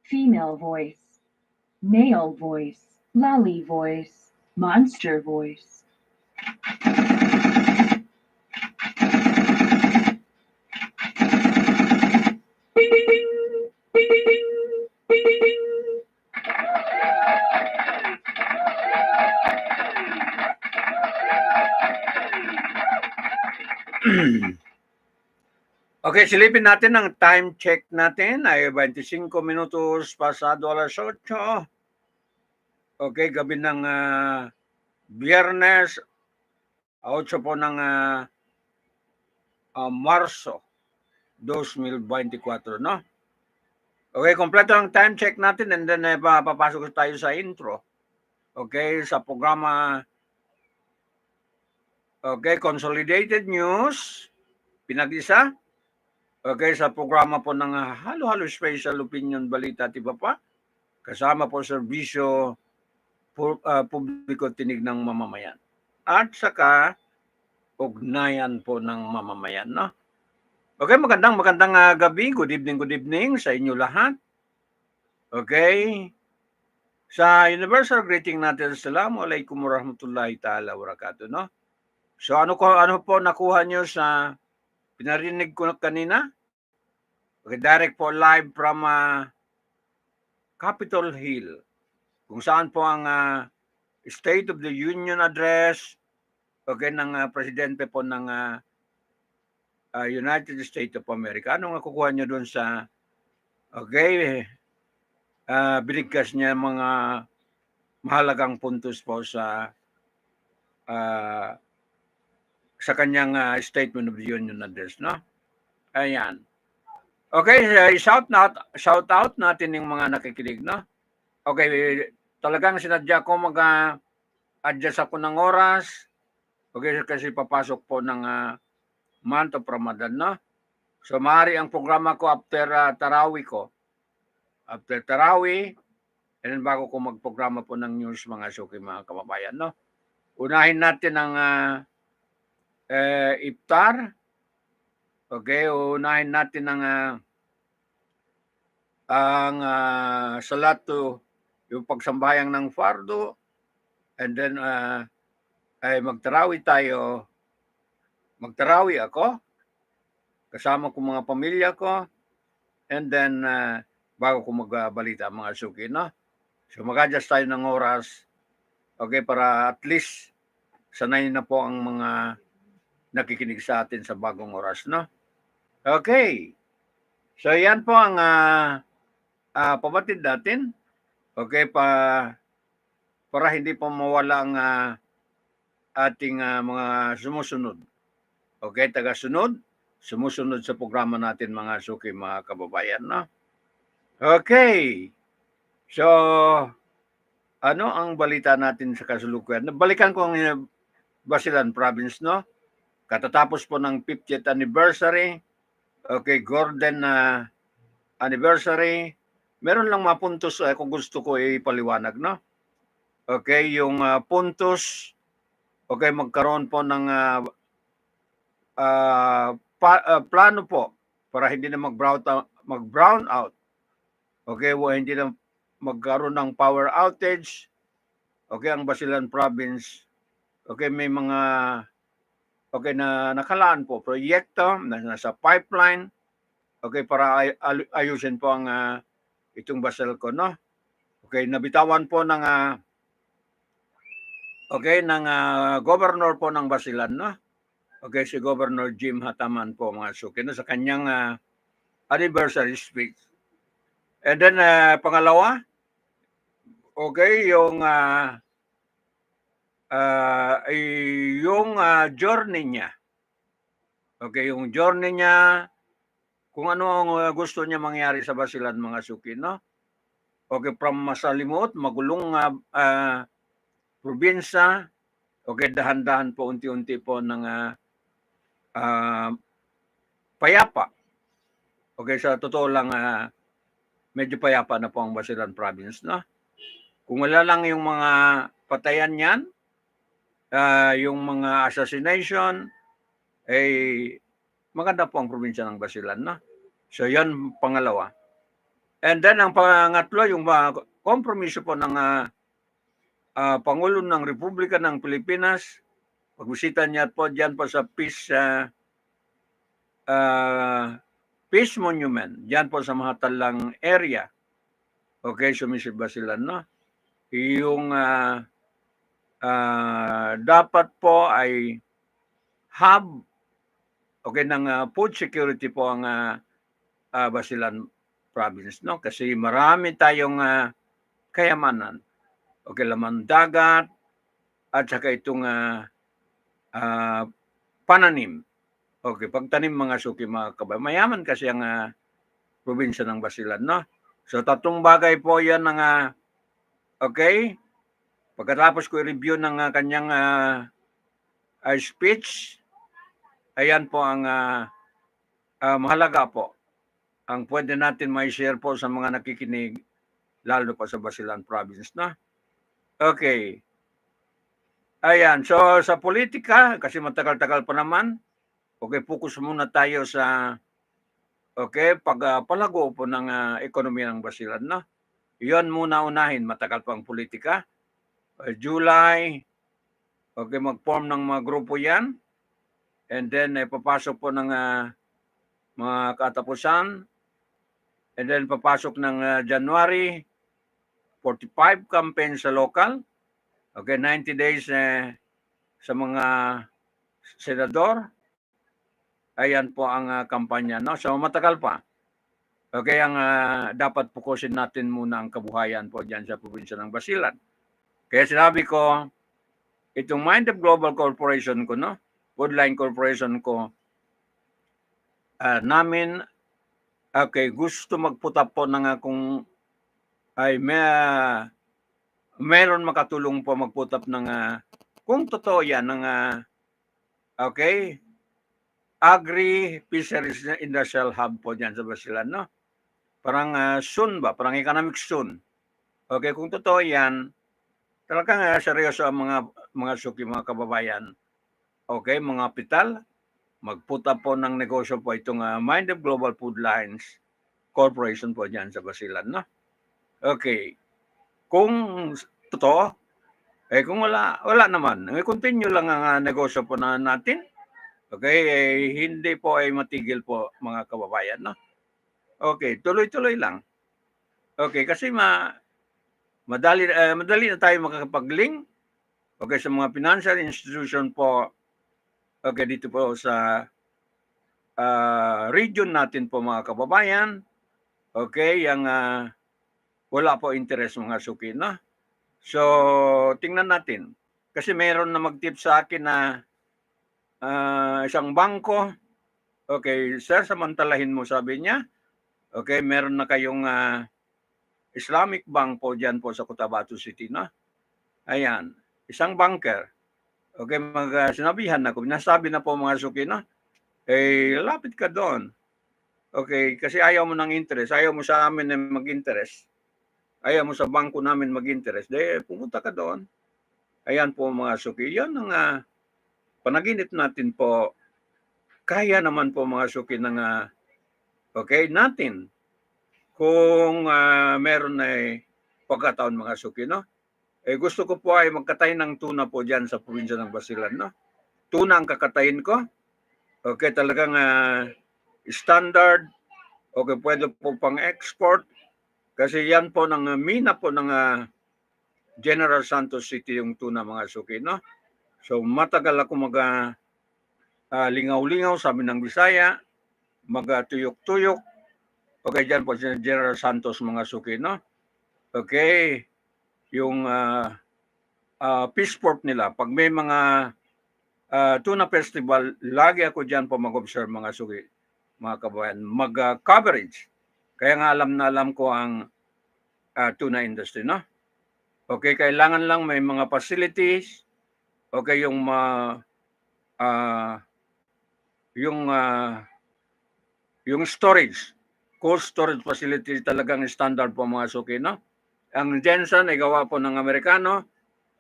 Female voice, male voice, lolly voice, monster voice. Okay, silipin natin ang time check natin ay 25 minutos pasado alas 8. Okay, gabi ng Biyernes, 8 po ng Marso 2024, no? Okay, kompleto ang time check natin and then papasok tayo sa intro. Okay, sa programa Consolidated News, pinag-isa. Okay, sa programa po ng halo-halo special opinion balita at iba pa. Kasama po serbisyo publiko tinig ng mamamayan. At saka ugnayan po ng mamamayan, no? Okay, magandang gabi. Good evening sa inyo lahat. Okay. Sa universal greeting natin, Assalamualaikum warahmatullahi ta'ala wabarakatuh, no? So ano po nakuha nyo sa pinarinig ko kanina? Okay, direct po live from Capitol Hill, kung saan po ang State of the Union Address ng presidente po ng United States of America. Anong nakukuha nyo doon sa binigkas niya mga mahalagang puntos po sa kanyang Statement of the Union Address, no? Ayan. Okay, shout out natin yung mga nakikinig, no? Okay, talagang sinadya ko mag-adjust ako ng oras. Okay, kasi papasok po ng month of Ramadan, no? So, maaari ang programa ko after Tarawih ko. After Tarawih, and then bago ko magprograma po ng news, mga suki, mga kababayan, no? Unahin natin ang iftar. Okay, unahin natin ang salatu, yung pagsambayang ng fardo, and then ay magtarawih tayo. Magtarawih ako, kasama ko mga pamilya ko, and then bago ko magbalita mga suki, no? So mag-adjust tayo ng oras, okay, para at least sanay na po ang mga nakikinig sa atin sa bagong oras, no? Okay. So yan po ang pabatid natin. Okay, para hindi po mawala ang ating mga sumusunod. Okay, sumusunod sa programa natin, mga suki, mga kababayan, no? Okay. So, ano ang balita natin sa kasalukuyan? Balikan ko ang Basilan Province, no? Katatapos po ng 50th anniversary, okay, Gordon anniversary, meron lang mga puntos kung gusto ko ipaliwanag, no? Okay, yung puntos, okay, magkaroon po ng plano po para hindi na mag-brown out. Okay, hindi na magkaroon ng power outage. Okay, ang Basilan Province, okay, may mga na nakalaan po proyekto na nasa pipeline, okay, para ayusin po ang itong Baselco, no? Okay, nabitawan po ng governor po ng Basilan, no? Okay, si Governor Jim Hataman po, mga suki, no, sa kanyang anniversary speech. And then pangalawa, okay, yung journey niya. Okay, yung journey niya, kung ano ang gusto niya mangyari sa Basilan, mga suki, no? Okay, from masalimuot, magulong probinsya, okay, dahan-dahan po, unti-unti po ng payapa. Okay, sa totoo lang, medyo payapa na po ang Basilan Province, no? Kung wala lang yung mga patayan niyan, yung mga assassination, maganda po ang probinsya ng Basilan, no? So, yan pangalawa. And then, ang pangatlo, yung kompromiso po ng Pangulo ng Republika ng Pilipinas, pagbisita niya po dyan po sa Peace Monument, dyan po sa Mahatalang area. Okay, sumisip Basilan, no? Yung dapat po ay hub, okay, ng food security po ang Basilan Province, no? Kasi marami tayong kayamanan. Okay, laman dagat at saka itong pananim. Okay, pagtanim, mga suki, mga kabayan. Mayaman kasi ang probinsya ng Basilan, no? So, tatlong bagay po yan ng okay, pagkatapos ko i-review ng kanyang speech, ayan po ang mahalaga po. Ang pwede natin may share po sa mga nakikinig, lalo pa sa Basilan Province, no? Okay. Ayan, so sa politika, kasi matagal-tagal pa naman, okay, focus muna tayo sa pagpalago po ng ekonomiya ng Basilan, no? Iyon muna unahin, matagal pang politika. July, okay, mag-form ng mga grupo yan. And then, papasok po ng mga katapusan. And then, papasok ng January, 45 campaign sa local. Okay, 90 days sa mga senador. Ayan po ang kampanya, no? So, matagal pa. Okay, ang dapat pukusin natin muna ang kabuhayan po dyan sa probinsya ng Basilan. Kaya sinabi ko, itong Mind of Global Corporation ko, no? Foodline Corporation ko, namin, okay, gusto magputap po ng kung ay meron makatulong po magputap ng kung totoo yan ng okay, agri-fisheries industrial hub po dyan sa Basilan, no? Parang soon ba? Parang economic soon. Okay, kung totoo yan, talagang seryoso ang mga suki, mga kababayan. Okay, mga pital, magputa po ng negosyo po itong Mind of Global Food Lines Corporation po dyan sa Basilan, no? Okay. Kung totoo, kung wala naman, continue lang ang negosyo po natin. Okay, hindi po ay matigil po, mga kababayan, no? Okay, tuloy-tuloy lang. Okay, kasi madali na tayo makakapag-link, okay, sa mga financial institution po, okay, dito po sa region natin po, mga kababayan. Okay, yung wala po interest, mga suki, no? So, tingnan natin. Kasi meron na mag-tip sa akin na isang bangko, okay, sir, samantalahin mo, sabi niya. Okay, meron na kayong Islamic Bank po dyan po sa Cotabato City, no? Ayan, isang banker. Okay, sinabihan na ko, nasabi na po, mga suki, no? Lapit ka doon. Okay, kasi ayaw mo ng interest, ayaw mo sa amin na mag-interest, ayaw mo sa bangko namin mag-interest, pumunta ka doon. Ayan po, mga suki, yan ang panaginip natin po. Kaya naman po, mga suki, ng okay, natin. Kung meron na pagkataon, mga suki, no? Gusto ko po ay magkatay ng tuna po dyan sa probinsya ng Basilan, no? Tuna ang kakatayin ko. Okay, talagang standard. Okay, pwede po pang export. Kasi yan po ng mina po ng General Santos City yung tuna, mga suki, no? So, matagal ako lingaw-lingaw, sabi ng Bisaya, magtuyok-tuyok. Okay, dyan po si General Santos mga suki, no? Okay, yung fish port nila, pag may mga tuna festival, lagi ako dyan po mag-observe mga suki, mga kabayan, mag-coverage. Kaya nga alam na alam ko ang tuna industry, no? Okay, kailangan lang may mga facilities, okay, yung yung storage, cold storage facility talagang standard po mga suki, no? Ang Jensen ay gawa po ng Amerikano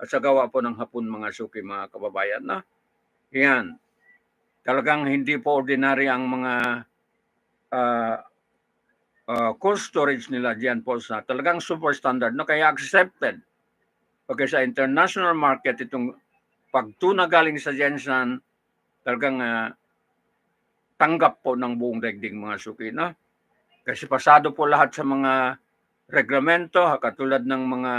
at sa gawa po ng Hapon mga suki, mga kababayan, no? Yan. Talagang hindi po ordinary ang mga cold storage nila diyan po sa talagang super standard, no? Kaya accepted. Okay, sa international market itong pagtuna galing sa Jensen, talagang tanggap po ng buong daigdig mga suki, no? Kasi pasado po lahat sa mga reglamento, katulad ng mga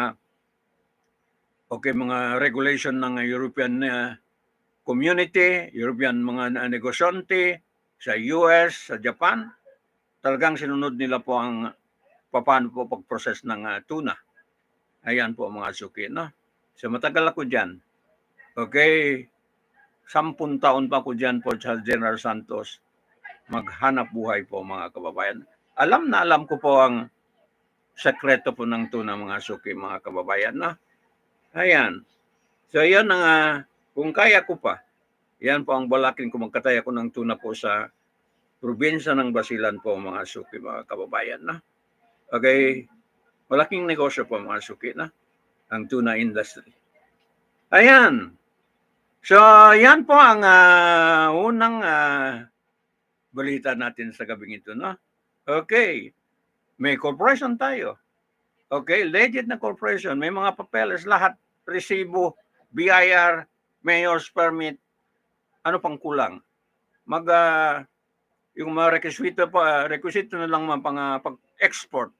mga regulation ng European community, European mga negosyante, sa US, sa Japan. Talagang sinunod nila po ang paano po pag-process ng tuna. Ayan po mga suki, no? So matagal ako dyan. Okay, 10 taon pa ako dyan po sa General Santos. Maghanap buhay po mga kababayan. Alam na alam ko po ang sekreto po ng tuna mga suki, mga kababayan, no? Ayan. So yan ang kung kaya ko pa, yan po ang balakin ko, magkataya ko ng tuna po sa probinsya ng Basilan po mga suki, mga kababayan, no? Okay, malaking negosyo po mga suki, no? Ang tuna industry. Ayan. So yan po ang unang balita natin sa gabing ito, no? Okay, may corporation tayo. Okay, legit na corporation, may mga papeles lahat, resibo, BIR, mayor's permit, ano pang kulang? Yung mga requisito na lang pag-export.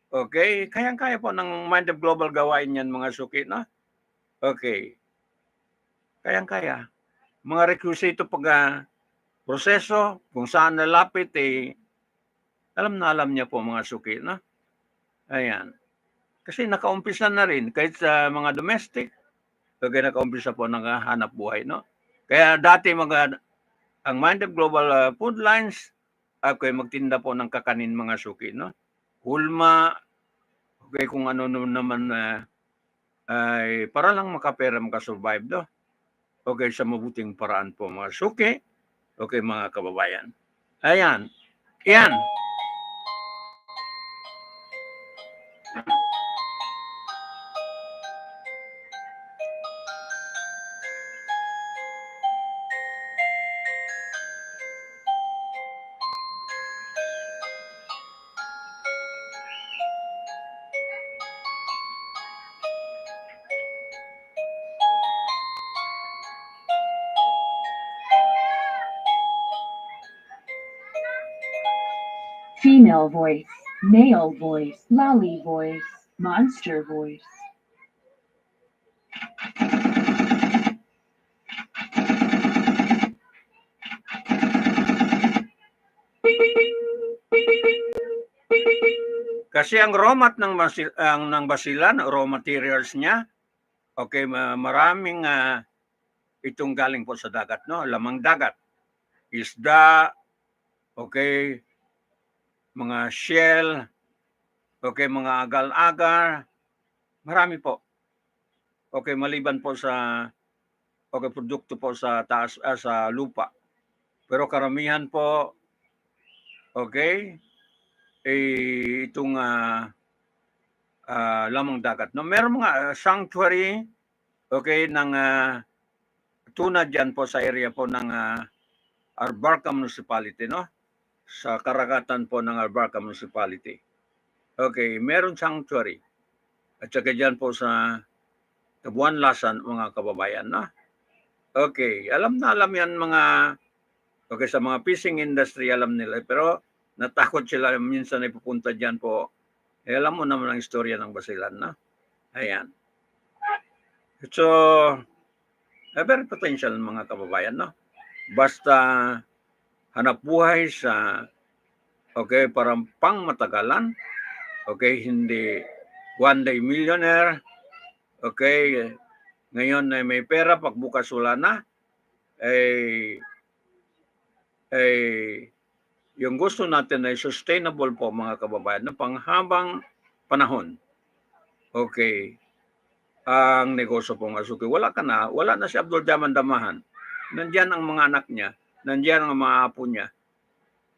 Okay, kayang-kaya po ng Mind of Global gawain yan mga suki, no? Okay, kayang-kaya. Mga requisito proseso, kung saan nalapit, alam na alam niya po mga suki, no? Ayan. Kasi nakaumpisa na rin, kahit sa mga domestic, okay, nakaumpisa po hanap buhay, no? Kaya dati ang Mind of Global Food Lines, okay, magtinda po ng kakanin mga suki, no? Hulma, okay, kung ano naman ay para lang makapera, makasurvive, no? Okay, sa mabuting paraan po mga suki, okay, mga kababayan. Ayan. Yan. Female voice, male voice, lolly voice, monster voice. Kasi ang ng Basilan, raw materials niya, okay, maraming itong galing po sa dagat, no? Lamang dagat, isda, okay, mga shell, okay, mga agal-agar, marami po. Okay, maliban po sa produkto po sa taas sa lupa. Pero karamihan po, okay, itong lamang dagat. No, meron mga sanctuary, okay, ng tuna diyan po sa area po ng Arbarca Municipality, no? Sa karagatan po ng Arbarca Municipality. Okay, meron sanctuary. At saka diyan po sa Tabuan-Lasan, mga kababayan, no? Okay, alam na alam yan okay, sa mga fishing industry, alam nila. Pero natakot sila minsan ay pupunta diyan po. Alam mo naman ang istorya ng Basilan, no? Ayan. So, very potential mga kababayan, no? Basta hanap buhay sa Okay, parang pangmatagalan. Okay, hindi one day millionaire. Okay, ngayon ay may pera, pagbukas wala na. Yung gusto natin ay sustainable po mga kababayan na panghabang panahon. Okay, ang negosyo pong asuki, wala na si Abdul Jaman Damahan. Nandiyan ang mga anak niya, nandiyan ang mga apo niya.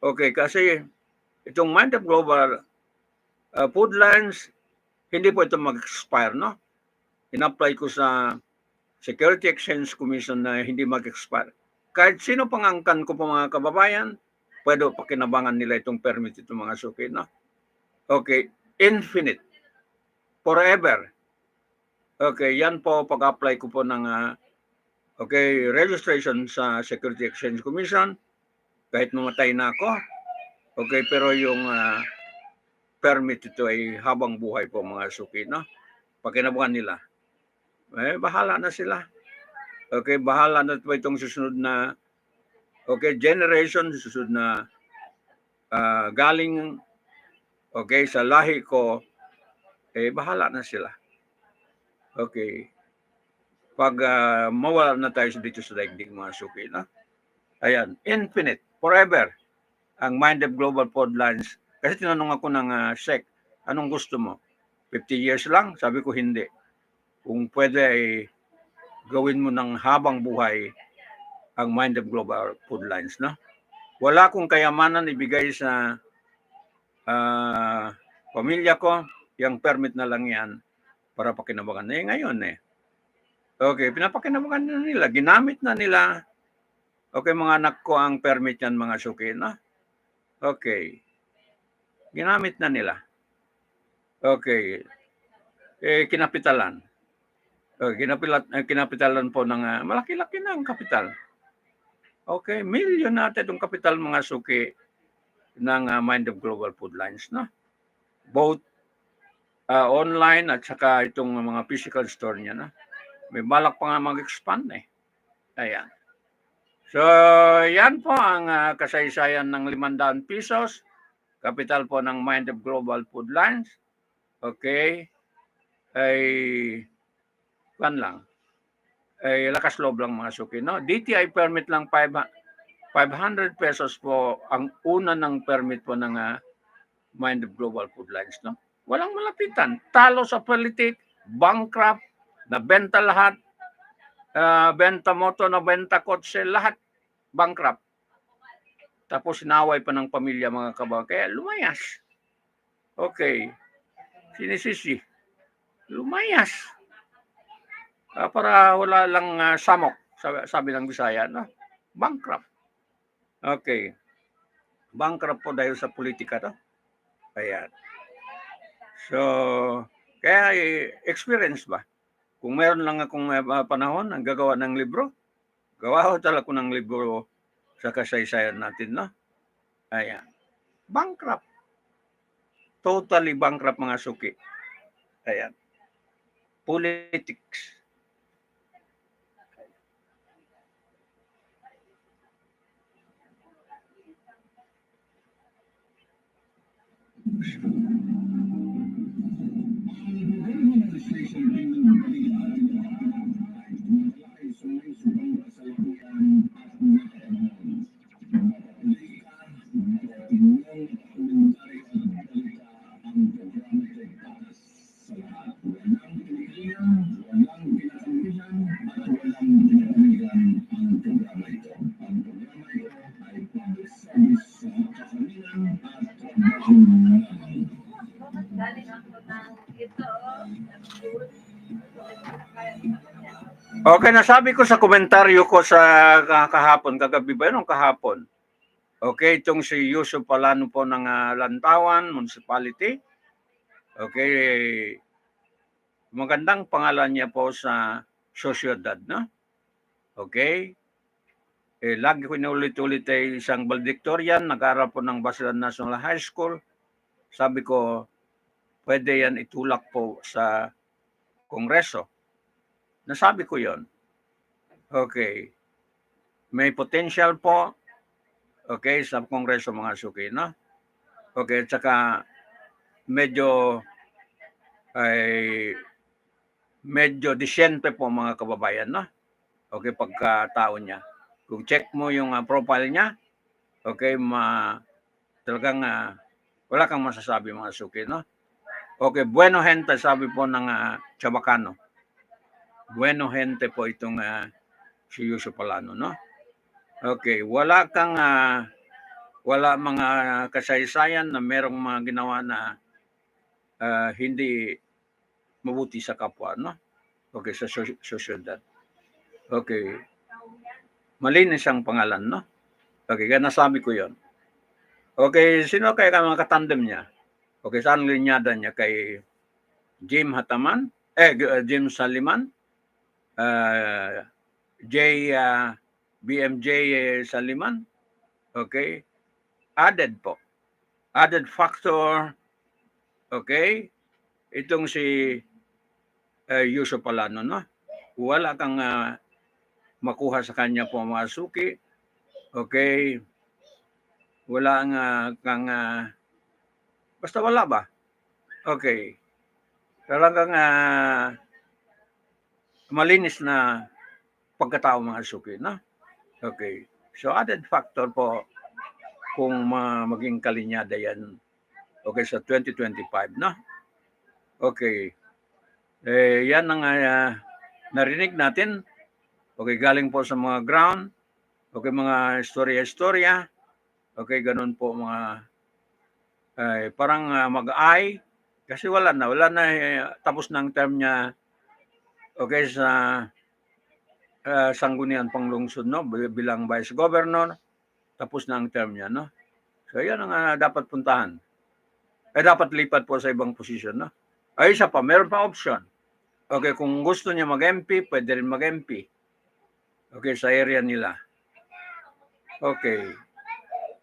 Okay, kasi itong Mind of Global Food Lines, hindi po ito mag-expire, no? In-apply ko sa Security Exchange Commission na hindi mag-expire. Kahit sino pang angkan ko po mga kababayan, pwede pakinabangan nila itong permit itong mga suki, no? Okay, infinite, forever. Okay, yan po pag-apply ko po ng registration sa Security Exchange Commission. Kahit mamatay na ako, okay, pero yung permit ito ay habang buhay po mga suki, no? Pakinabangan nila. Bahala na sila. Okay, bahala na po itong susunod na generation, susunod na galing sa lahi ko, bahala na sila. Okay. Pag mawala na tayo dito sa daigdig mga suki, no? Ayan, infinite, forever, ang Mind of Global Food Lines. Kasi tinanong ako ng SEC, anong gusto mo? 50 years lang? Sabi ko hindi. Kung pwede ay gawin mo ng habang buhay ang Mind of Global Food Lines, no? Wala akong kayamanan ibigay sa pamilya ko, yung permit na lang yan para pakinabangan. Ngayon okay, pinapakinabangan na nila, ginamit na nila. Okay, mga anak ko ang permit yan mga suki, no? Okay, ginamit na nila. Okay, kinapitalan. Kinapitalan po ng malaki-laki na ang kapital. Okay, milyon natin itong kapital mga suki ng Mind of Global Food Lines, no? Both online at saka itong mga physical store niya, no? May balak pa nga mag-expand Ayan. So, yan po ang kasaysayan ng 500 pesos. Kapital po ng Mind of Global Food Lines. Okay. Ay, lakas loob lang mga suki, no? DTI permit lang 500 pesos po ang una ng permit po ng Mind of Global Food Lines, no? Walang malapitan. Talo sa politik, bankrupt, nabenta lahat, benta moto, nabenta kotse, lahat bankrupt. Tapos sinaway pa ng pamilya mga kababayan. Kaya lumayas. Okay. Sinisisi. Lumayas. Para wala lang samok, sabi ng Bisaya, no? Bankrupt. Okay. Bankrupt po dahil sa politika to. Ayan. So, kaya experience ba? Kung meron lang akong panahon ang gagawa ng libro, gawa ko talaga ng libro sa kasaysayan natin, no? Ayan. Bankrupt. Totally bankrupt mga suki. Ayan. Politics. Okay, nasabi ko sa komentaryo ko sa kahapon, kagabi ba yun o kahapon? Okay, itong si Yusuf Palano po ng Lantawan Municipality. Okay, magandang pangalan niya po sa sosyedad, no? Okay. Lagi ko inulit-ulit isang valedictorian, nag-aral po ng Basilan National High School. Sabi ko, pwede yan itulak po sa Kongreso. Nasabi ko yon. Okay. May potential po, okay, sa Kongreso mga suki, no? Okay, at saka medyo ay medyo disyente po mga kababayan, no? Okay, pagkatao niya. Kung check mo yung profile niya, okay, talagang wala kang masasabi mga suki, no? Okay, bueno gente sabi po ng Chabacano. Bueno gente po itong si Yusuf Palano, no? Okay, wala mga kasaysayan na merong mga ginawa na hindi mabuti sa kapwa, no? Okay, sa sosyedad. Okay. Malinis ang pangalan, no? Okay, kaya nasabi ko yon. Okay, sino kaya ka mga katandem niya? Okay, saan linyada niya? Kay Jim Hataman? Jim Saliman? J. BMJ Saliman? Okay. Added po. Added factor. Okay. Itong si Yusuf Palano, no? Wala kang makuha sa kanya po mga suki. Okay. Wala kang basta wala ba? Okay. Talagang malinis na pagkatao mga suki, no? Okay. So added factor po kung maging kalinyada yan. Okay, sa 2025, no? Okay. Yan ang narinig natin. Okay, galing po sa mga ground. Okay, mga istorya-istorya. Okay, ganun po mga parang mag-ay. Kasi wala na tapos na ang term niya. Okay, sa Sangguniang Panglungsod, no? Bilang Vice Governor. Tapos na ang term niya, no? So, yan ang dapat puntahan. Dapat lipat po sa ibang posisyon, no? Ay, isa pa, meron pa option. Okay, kung gusto niya mag-MP, pwede rin mag-MP. Okay, sa area nila. Okay.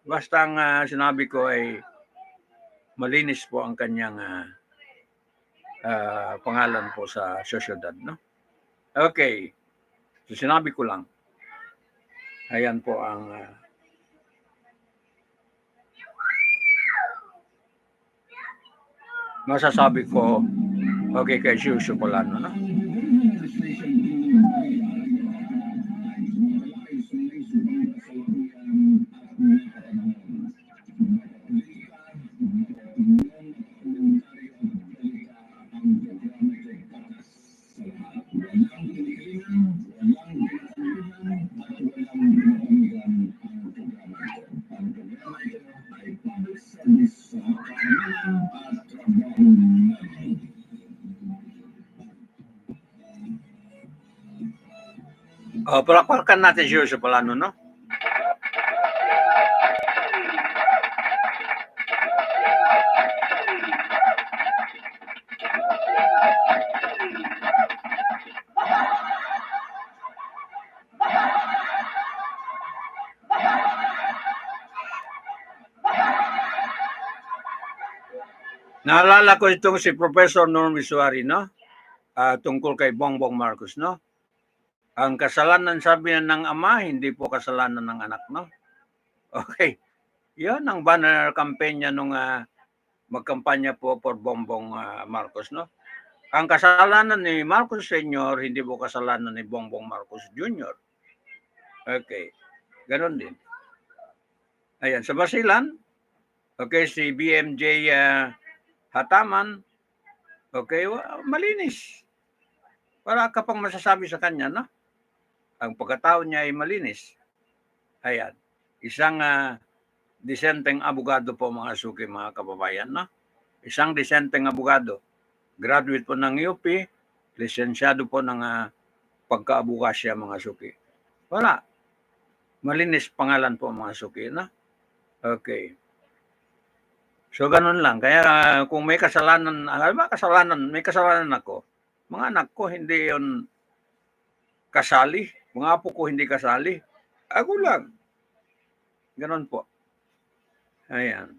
Basta ang sinabi ko ay malinis po ang kanyang pangalan po sa sosyedad, no? Okay. So, sinabi ko lang. Ayan po ang masasabi ko, okay, kay Yusuf Palano, no? Palakpakan natin si Yusuf Palano, no? Naalala ko itong si Professor Norm Visuari, no? Tungkol kay Bongbong Marcos, no? Ang kasalanan, sabi ng ama, hindi po kasalanan ng anak, no? Okay. Yan ang banner campaign niya nung magkampanya po for Bongbong Marcos, no? Ang kasalanan ni Marcos Sr., hindi po kasalanan ni Bongbong Marcos Jr. Okay. Ganon din. Ayan, sa Basilan, okay, si BMJ Hataman, okay, malinis. Wala ka pang masasabi sa kanya, no? Ang pagkatao niya ay malinis. Ayan. Isang disenteng abogado po mga suki, mga kababayan, no? Isang disenteng abogado. Graduate po ng UP, lisensyado po ng pagka-abogasya, mga suki. Wala. Malinis pangalan po mga suki, no? Okay. So, ganun lang. Kaya kung may kasalanan, may kasalanan ako. Mga anak ko, hindi yon kasali. Mga apo ko, hindi kasali. Ako lang. Ganun po. Ayan.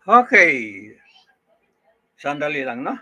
Okay. Sandali lang, no?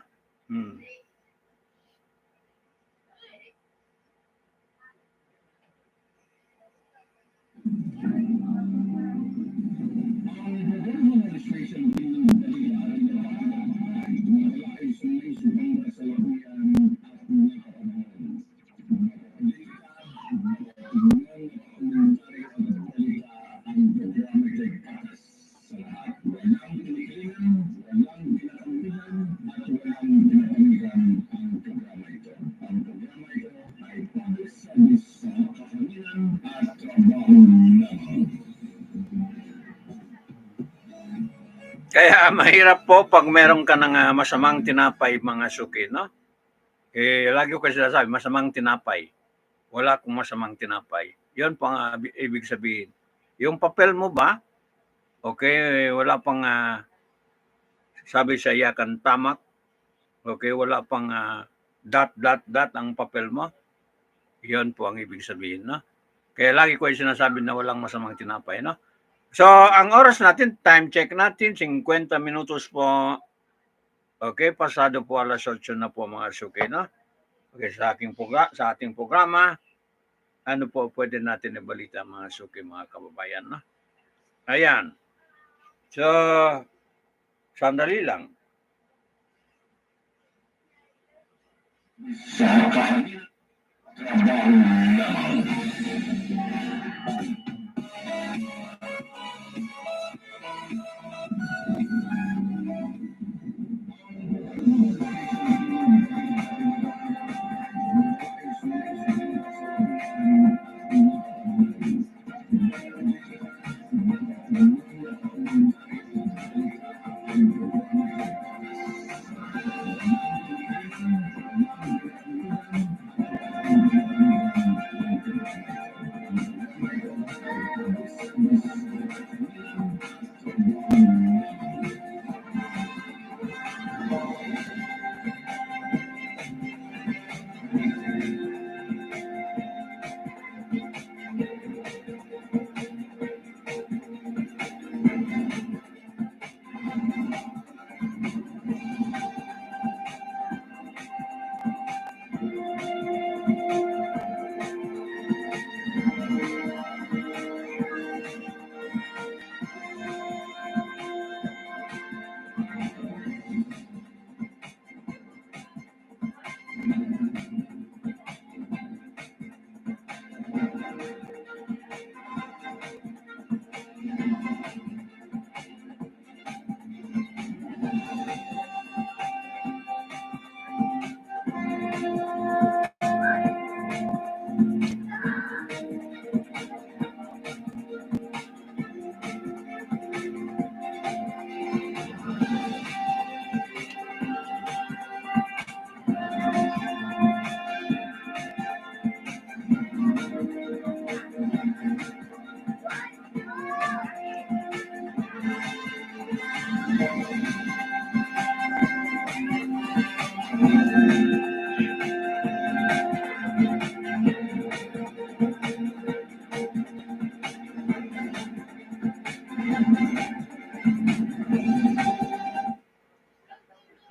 Kaya mahirap po pag meron ka ng masamang tinapay, mga suki, no? Lagi ko kasi sinasabi, masamang tinapay. Wala akong masamang tinapay. Yun po ang ibig sabihin. Yung papel mo ba, okay, wala pang sabi sa yakan tamak, okay, wala pang dot ang papel mo. Yun po ang ibig sabihin, no? Kaya lagi ko yung sinasabi na walang masamang tinapay, no? So, ang oras natin, time check natin, 50 minutos po. Okay, pasado po alas 8 na po, mga suki, no? Okay, sa ating programa, ano po pwede natin ibalita, mga suki, mga kababayan, no? Ayan. So, sandali lang.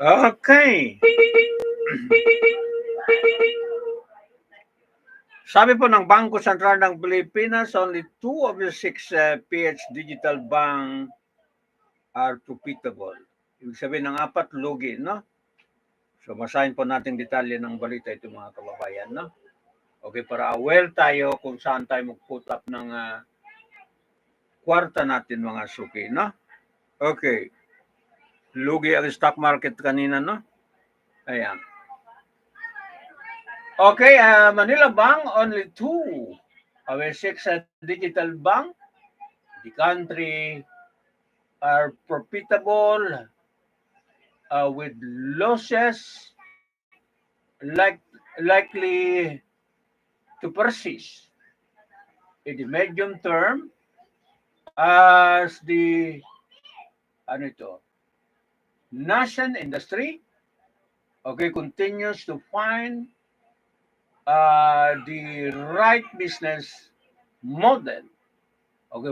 Okay. Sabi po ng Bangko Sentral ng Pilipinas, only 2 of the 6 PH digital bank are profitable. Ibig sabihin ng 4, lugi, no? So, basahin po natin detalye ng balita ito, mga kababayan, no? Okay, para aware tayo kung saan tayo mag-put up ng kwarta natin, mga suki, no? Okay. Lugi ang stock market kanina, no? Ayan. Okay, Manila Bank, only 2 of the 6 digital bank the country are profitable with losses likely to persist in the medium term as the nascent industry continues to find the right business model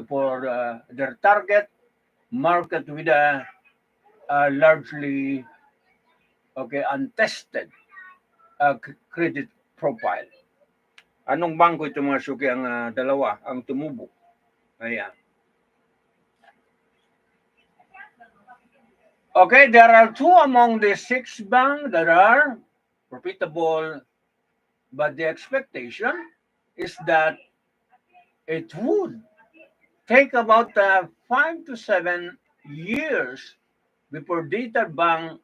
for their target market with a largely untested credit profile. Anong bangko ito, mga suki, ang dalawa ang tumubo? Ayan. Okay, there are two among the six banks that are profitable, but the expectation is that it would take about 5 to 7 years before data bank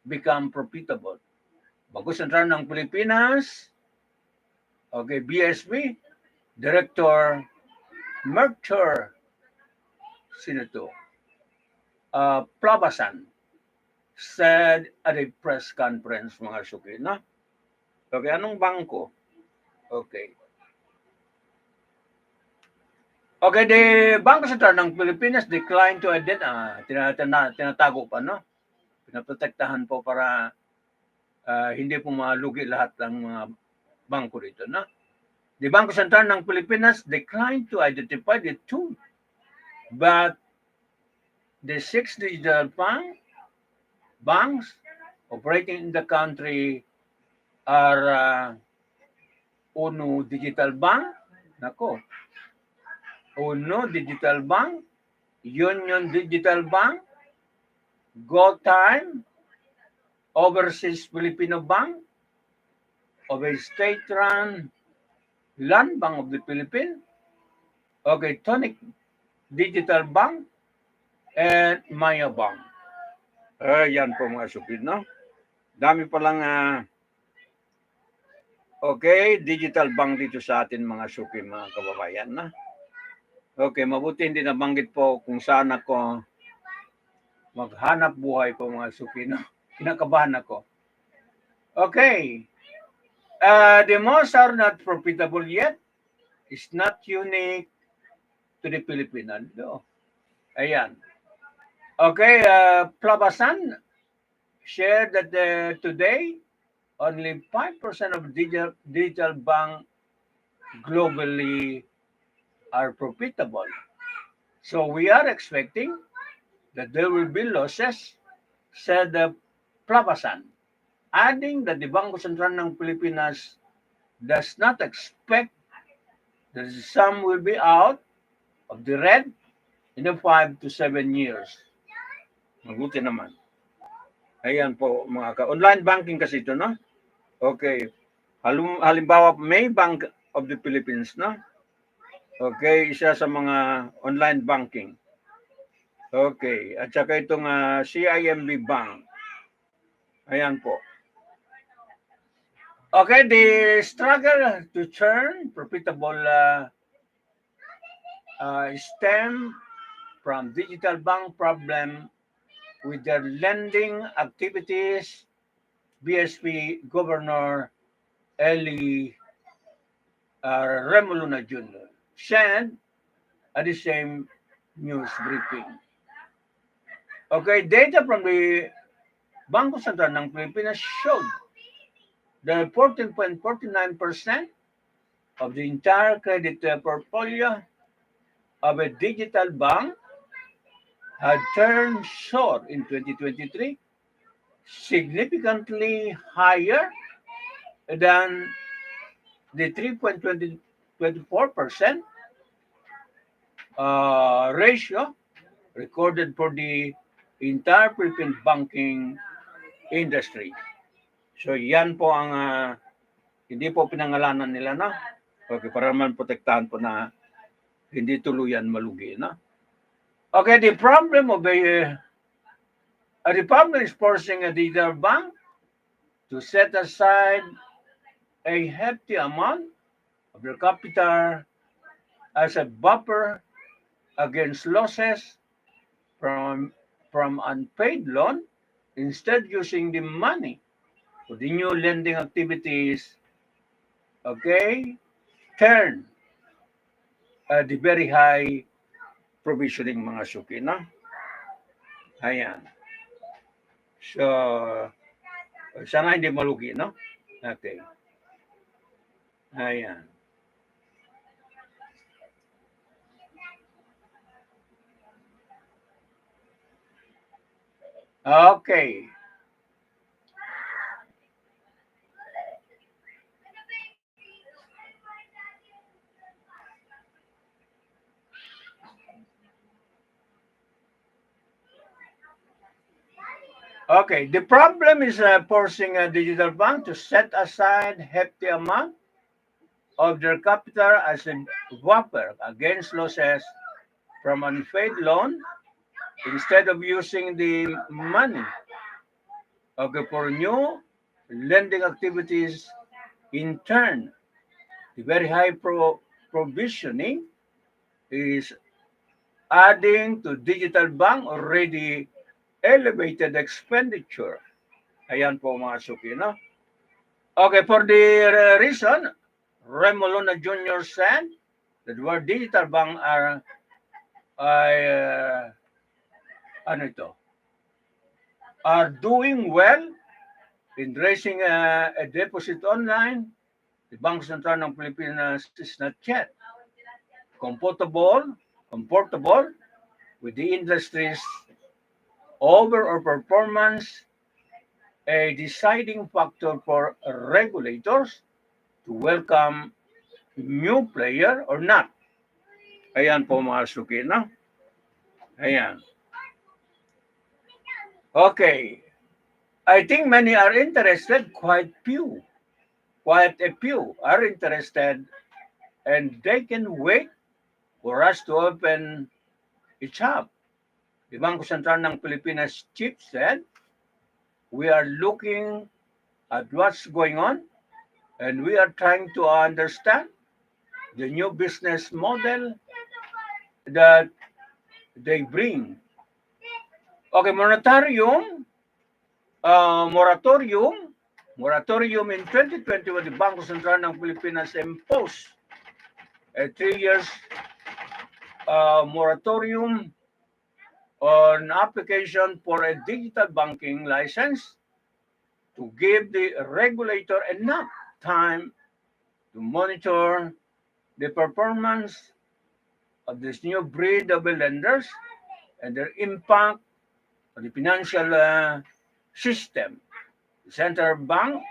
become profitable. Bago Sentral ng Pilipinas, okay, BSP, Director Mercer, sino to? Plabasan, said at a press conference, mga suki, no? Okay, anong bangko? Okay. Okay, the Bangko Sentral ng Pilipinas declined to identify, tinatago pa, no? Pinaprotektahan po para hindi po malugi lahat ng mga bangko dito, no? The Bangko Sentral ng Pilipinas declined to identify the two, but the six digital banks operating in the country are Uno Digital Bank, nako, Uno Digital Bank, Union Digital Bank, GoTime, Overseas Filipino Bank, of a state-run Land Bank of the Philippines, okay, Tonic Digital Bank, and Maya Bank. Yan po mga supid, no? Dami palang okay, digital bank dito sa atin mga supid, mga kababayan, na. Okay, mabuti hindi nabanggit po kung saan ako maghanap buhay po mga supid, no? Kinakabahan ako. Okay. The most are not profitable yet. It's not unique to the Philippines. No. Ayan. Okay, Plabasan shared that today only 5% of digital bank globally are profitable. So we are expecting that there will be losses, said Plabasan, adding that the Bangko Sentral ng Pilipinas does not expect that some will be out of the red in 5 to 7 years. Mabuti naman. Ayan po mga online banking kasi ito, no? Okay. Halimbawa, May Bank of the Philippines, no? Okay, isa sa mga online banking. Okay, at saka itong CIMB Bank. Ayan po. Okay, the struggle to turn profitable stem from digital bank problem with their lending activities, BSP Governor Eli Remoluna Jr. said at the same news briefing. Okay, data from the Bangko Sentral ng Pilipinas showed that 14.49% of the entire credit portfolio of a digital bank had turned short in 2023, significantly higher than the 3.24% ratio recorded for the entire Philippine banking industry. So yan po ang hindi po pinangalanan nila, na. Okay, para naman protektahan po na hindi tuluyan malugi, na. Okay, the problem is forcing a digital bank to set aside a hefty amount of their capital as a buffer against losses from unpaid loan, instead using the money for the new lending activities, okay, turn the very high provisioning mga suki, na. Ayan. So, sana hindi malugi, no? Okay. Ayan. Okay. Okay, the problem is forcing a digital bank to set aside hefty amount of their capital as a buffer against losses from unpaid loan instead of using the money, okay, for new lending activities. In turn, the very high provisioning is adding to digital bank already elevated expenditure. Ayan po mga suki, no? Okay, for the reason, Remolona Jr. said that where digital bank are ano ito, are doing well in raising a deposit online, the Bangko Sentral ng Pilipinas is not yet comfortable with the industry's overall performance, a deciding factor for regulators to welcome new player or not. Ayan po mga suki, no? Ayan. Okay. I think many are interested, quite a few are interested, and they can wait for us to open it up. The Bangko Sentral ng Pilipinas chief said, we are looking at what's going on and we are trying to understand the new business model that they bring. Okay, moratorium in 2021, the Bangko Sentral ng Pilipinas imposed a 3 years moratorium on application for a digital banking license to give the regulator enough time to monitor the performance of this new breed of lenders and their impact on the financial system. The central bank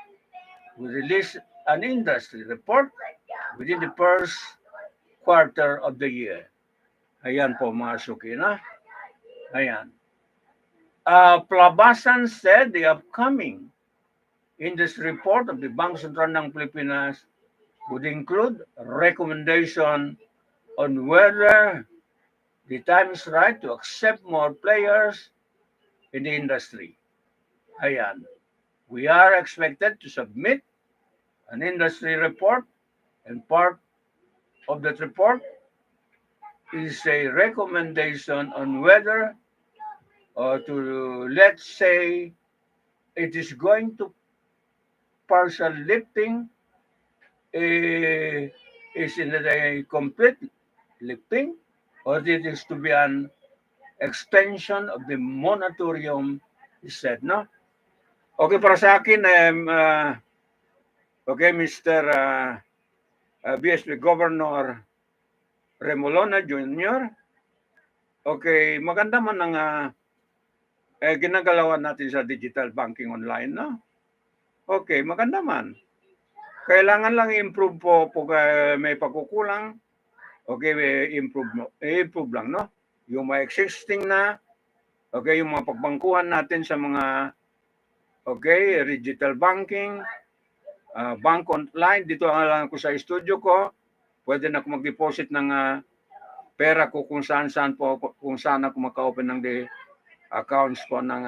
will release an industry report within the first quarter of the year. Ayan po mga suki, na? Ayan. Plabasan said the upcoming industry report of the Bangko Sentral ng Pilipinas would include recommendation on whether the time is right to accept more players in the industry. Ayan. We are expected to submit an industry report, and part of that report is a recommendation on whether to, let's say, it is going to partial lifting, is in a complete lifting, or it is to be an extension of the moratorium, he said, no? Okay, para sa akin, okay, Mr. BSP Governor Remolona Jr., okay, maganda man ang ginagalawan natin sa digital banking online, no? Okay, maganda man. Kailangan lang i-improve po may pagkukulang. Okay, improve lang, no? Yung mga existing na, okay, yung mga pagbangkuhan natin sa mga, okay, digital banking, bank online, dito lang ako sa studio ko, pwede na ako mag-deposit ng pera ko kung saan ako maka-open ng accounts po ng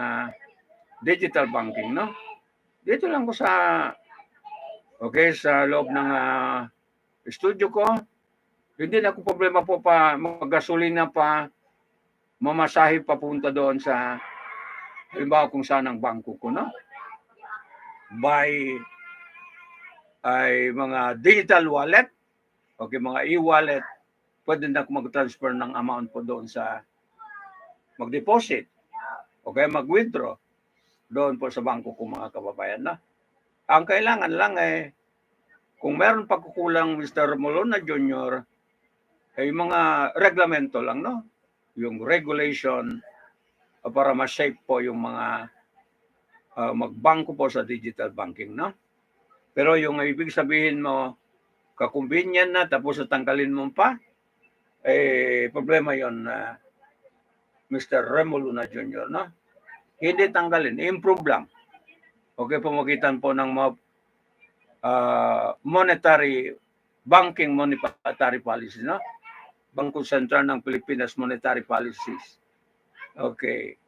digital banking, no? Dito lang ko sa, okay, sa loob ng studio ko. Hindi na ako problema po pa magasolina pa, mamasahe papunta doon sa, halimbawa kung saan ang bangko ko, no? By ay mga digital wallet, okay, mga e-wallet, pwede na ako mag-transfer ng amount po doon sa mag-deposit, okay, mag-withdraw doon po sa bangko ko, mga kababayan, na. Ang kailangan lang kung meron pagkukulang, Mr. Molona Jr., ay mga reglamento lang, no? Yung regulation para ma-shape po yung mga magbangko po sa digital banking, no? Pero yung ibig sabihin mo, kakumbinyan na, tapos tanggalin mo pa, problema yon, Mr. Remolona Jr., no? Hindi tanggalin, improve lang. Okay, pamagitan po ng mga banking monetary policy, no? Bangko Sentral ng Pilipinas Monetary Policies. Okay.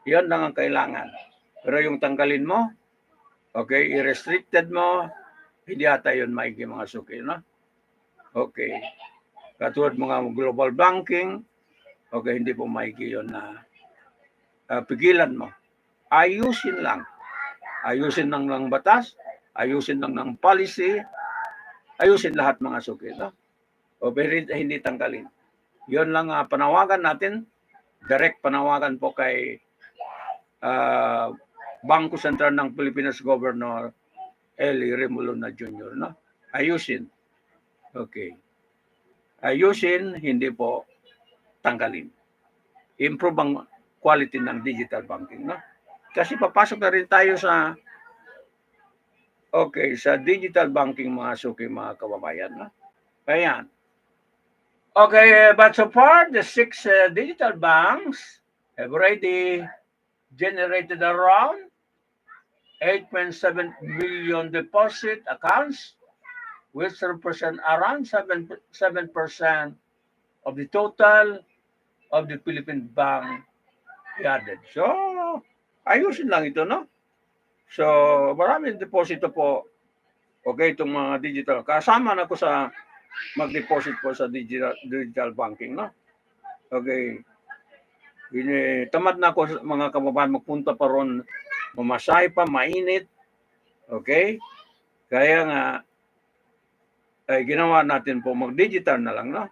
Yan lang ang kailangan. Pero yung tanggalin mo, okay, i-restricted mo, hindi ata yun maigi mga suki, no? Okay. Katulad mga global banking, okay, hindi po maigi yun na pigilan mo. Ayusin lang. Ayusin lang ng batas, ayusin lang ng policy, ayusin lahat mga suki, no? O pero hindi tanggalin. Yun lang panawagan natin, direct panawagan po kay Bangko Sentral ng Pilipinas Governor Eli Remolona Jr., no? Ayusin. Okay. Ayusin, hindi po tanggalin. Improve ang quality ng digital banking, no? Kasi papasok na rin tayo sa digital banking mga suki, mga kababayan, no? Ayan. Okay, but so far, the 6 digital banks have already generated around 8.7 million deposit accounts, which represent around 7% of the total of the Philippine Bank added. So, ayusin lang ito, no? So, maraming deposito po. Okay, itong mga digital. Kasama na ko sa mag-deposit po sa digital banking, no? Okay. Tamad na ako mga kababayan magpunta pa ron, mamasahe pa, mainit. Okay? Kaya nga, ay ginawa natin po mag-digital na lang, no?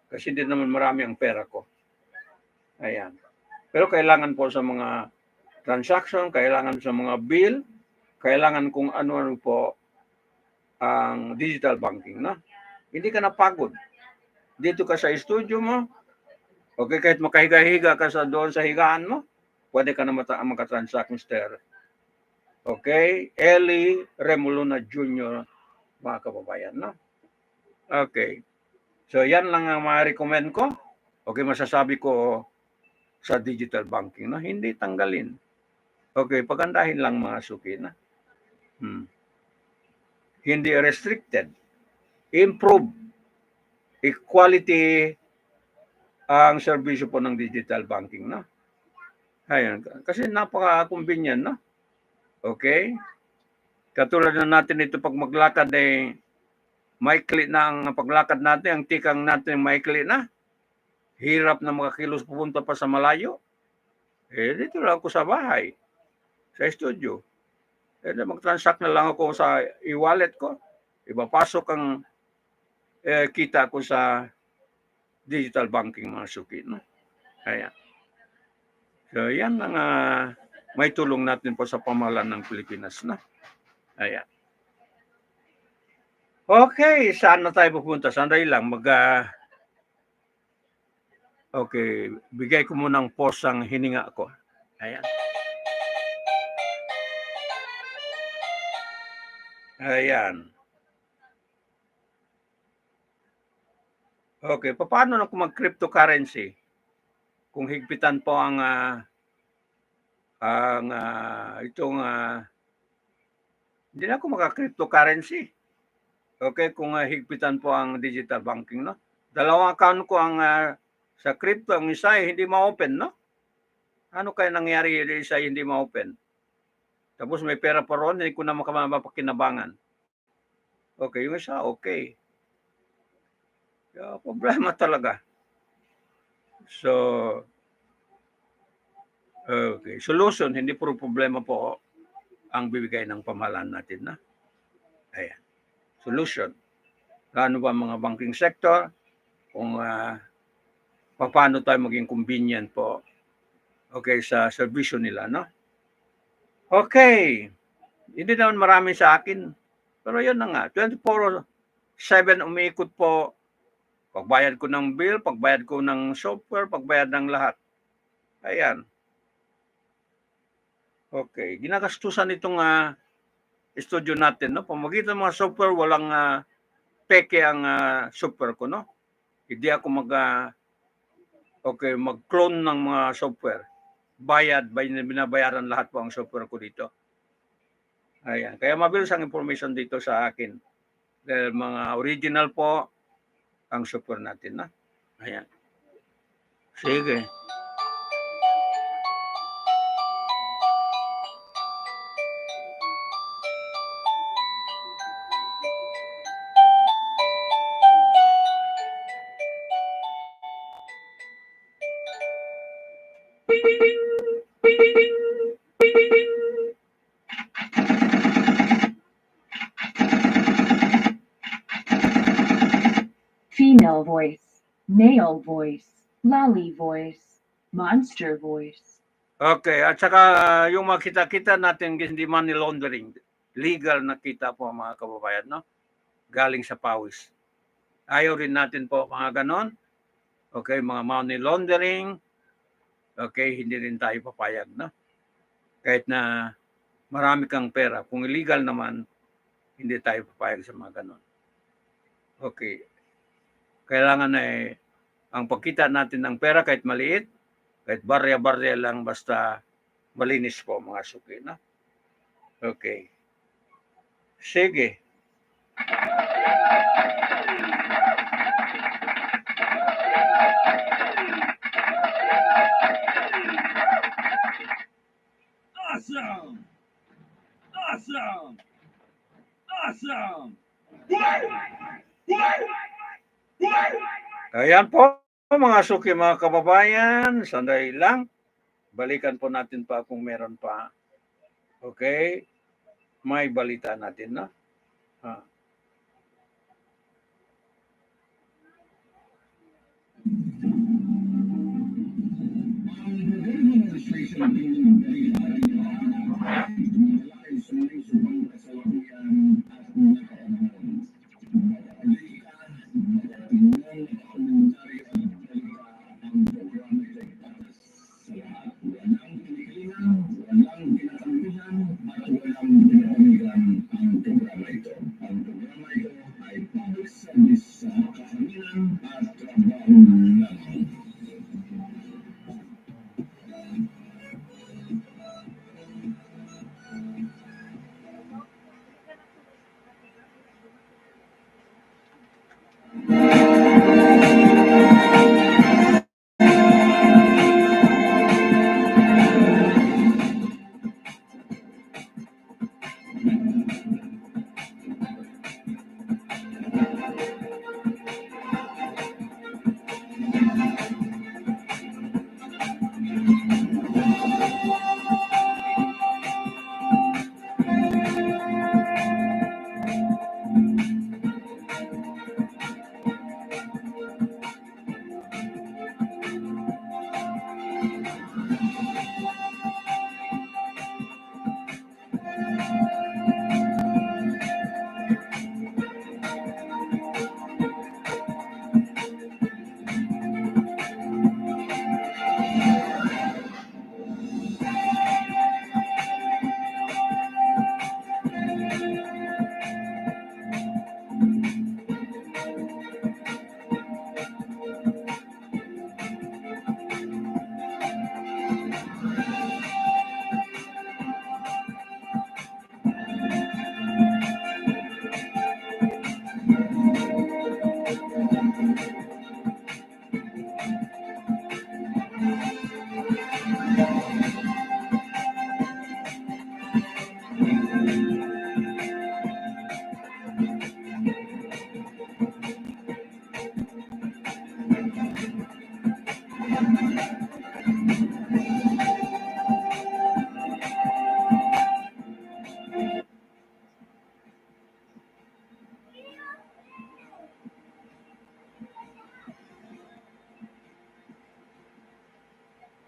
Kasi hindi naman marami ang pera ko. Ayan. Pero kailangan po sa mga transaction, kailangan sa mga bill, kailangan kung ano po ang digital banking, no? Hindi ka napagod. Dito ka sa studio mo, okay, kahit makahiga-higa ka doon sa higaan mo, pwede ka na makatransact, Mr. Okay, Eli Remolona Jr., mga kababayan, no? Okay. So, yan lang ang ma-recommend ko. Okay, masasabi ko sa digital banking, no? Hindi tanggalin. Okay, pagandahin lang mga suki, na. Hindi restricted. Improve. Equality ang serbisyo po ng digital banking, no? Ayan. Kasi napaka-convenient, no? Okay? Katulad na natin ito pag maglakad maikli na ang paglakad natin, ang tikang natin maikli na. Hirap na makakilos pupunta pa sa malayo. Dito lang ako sa bahay, sa studio. Mag-transact na lang ako sa e-wallet ko. Ipapasok ang kita ko sa digital banking, mga suki, no? Ayan. So, yan ang may tulong natin po sa pamahalaan ng Pilipinas, no? Ayan. Okay, saan na tayo pupunta? Sandali lang, okay, bigay ko muna ng pause ang hininga ko. Ayan. Ayan. Okay, paano na kung mag-cryptocurrency? Kung higpitan po ang hindi na ako maka-cryptocurrency. Okay, kung higpitan po ang digital banking, no? Dalawang account ko ang sa crypto, ang isa hindi ma-open, no? Ano kaya nangyari yung isa hindi ma-open? Tapos may pera pa ron, hindi ko na mapakinabangan. Okay, yung isa, okay. Problema talaga. So, okay. Solution, hindi puro problema po ang bibigay ng pamahalaan natin, na. Ayan. Solution. Ano ba mga banking sector? Kung paano tayo maging convenient po, okay, sa servisyo nila, no? Okay. Hindi naman marami sa akin. Pero yun na nga. 24/7 umiikot po. Pagbayad ko ng bill, pagbayad ko ng software, pagbayad ng lahat. Ayan. Okay. Ginagastusan itong studio natin, no? Pamagitan ng mga software, walang peke ang software ko, no? Hindi ako mag-clone ng mga software. binabayaran lahat po ang super ko dito. Ayan. Kaya mabilis ang information dito sa akin. Dahil mga original po ang super natin, na. Ayan. Sige. Female voice, male voice, lolly voice, monster voice. Okay, at saka yung makita-kita natin hindi money laundering, legal na kita po mga kababayan, no? Galing sa pawis. Ayaw rin natin po mga ganon. Okay, mga money laundering. Okay, hindi rin tayo papayag, no? Kahit na marami kang pera. Kung illegal naman, hindi tayo papayag sa mga ganon. Okay. Kailangan ang pagkita natin ng pera kahit maliit, kahit barya-barya lang, basta malinis po mga suki, no? Okay. Sige. Awesome! Awesome! Awesome! Ayan po mga suki, mga kababayan, sandali lang. Balikan po natin pa kung meron pa. Okay? May balita natin, no?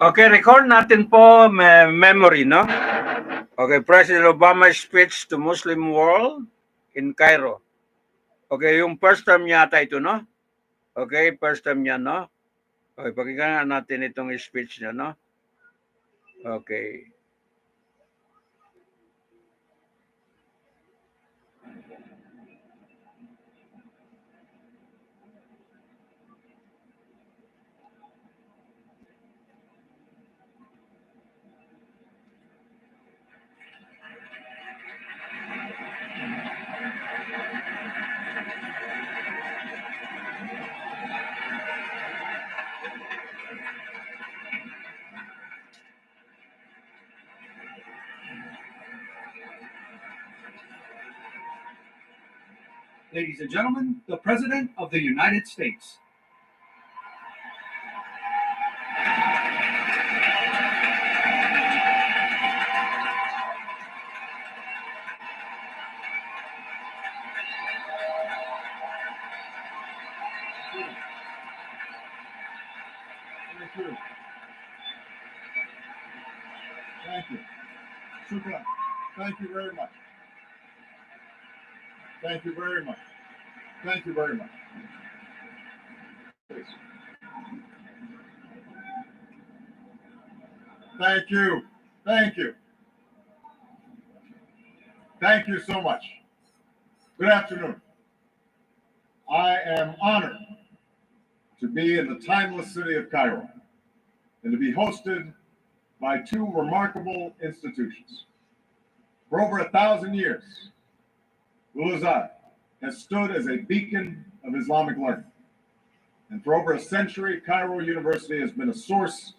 Okay, record natin po memory, no? Okay, President Obama's speech to Muslim world in Cairo. Okay, yung first time yata ito, no? Okay, first time niya, no? Okay, pakinggan natin itong speech niya, no? Okay. Ladies and gentlemen, the President of the United States. Thank you. Thank you. Shukran. Thank you very much. Thank you very much. Thank you very much. Please. Thank you. Thank you. Thank you so much. Good afternoon. I am honored to be in the timeless city of Cairo and to be hosted by two remarkable institutions. For over 1,000 years, Al-Azhar has stood as a beacon of Islamic learning. And for over a century, Cairo University has been a source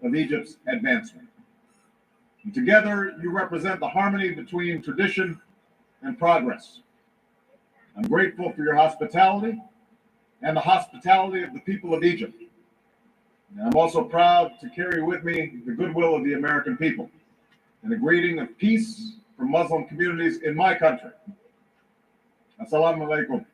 of Egypt's advancement. And together, you represent the harmony between tradition and progress. I'm grateful for your hospitality and the hospitality of the people of Egypt. And I'm also proud to carry with me the goodwill of the American people and a greeting of peace from Muslim communities in my country. Assalamu alaikum.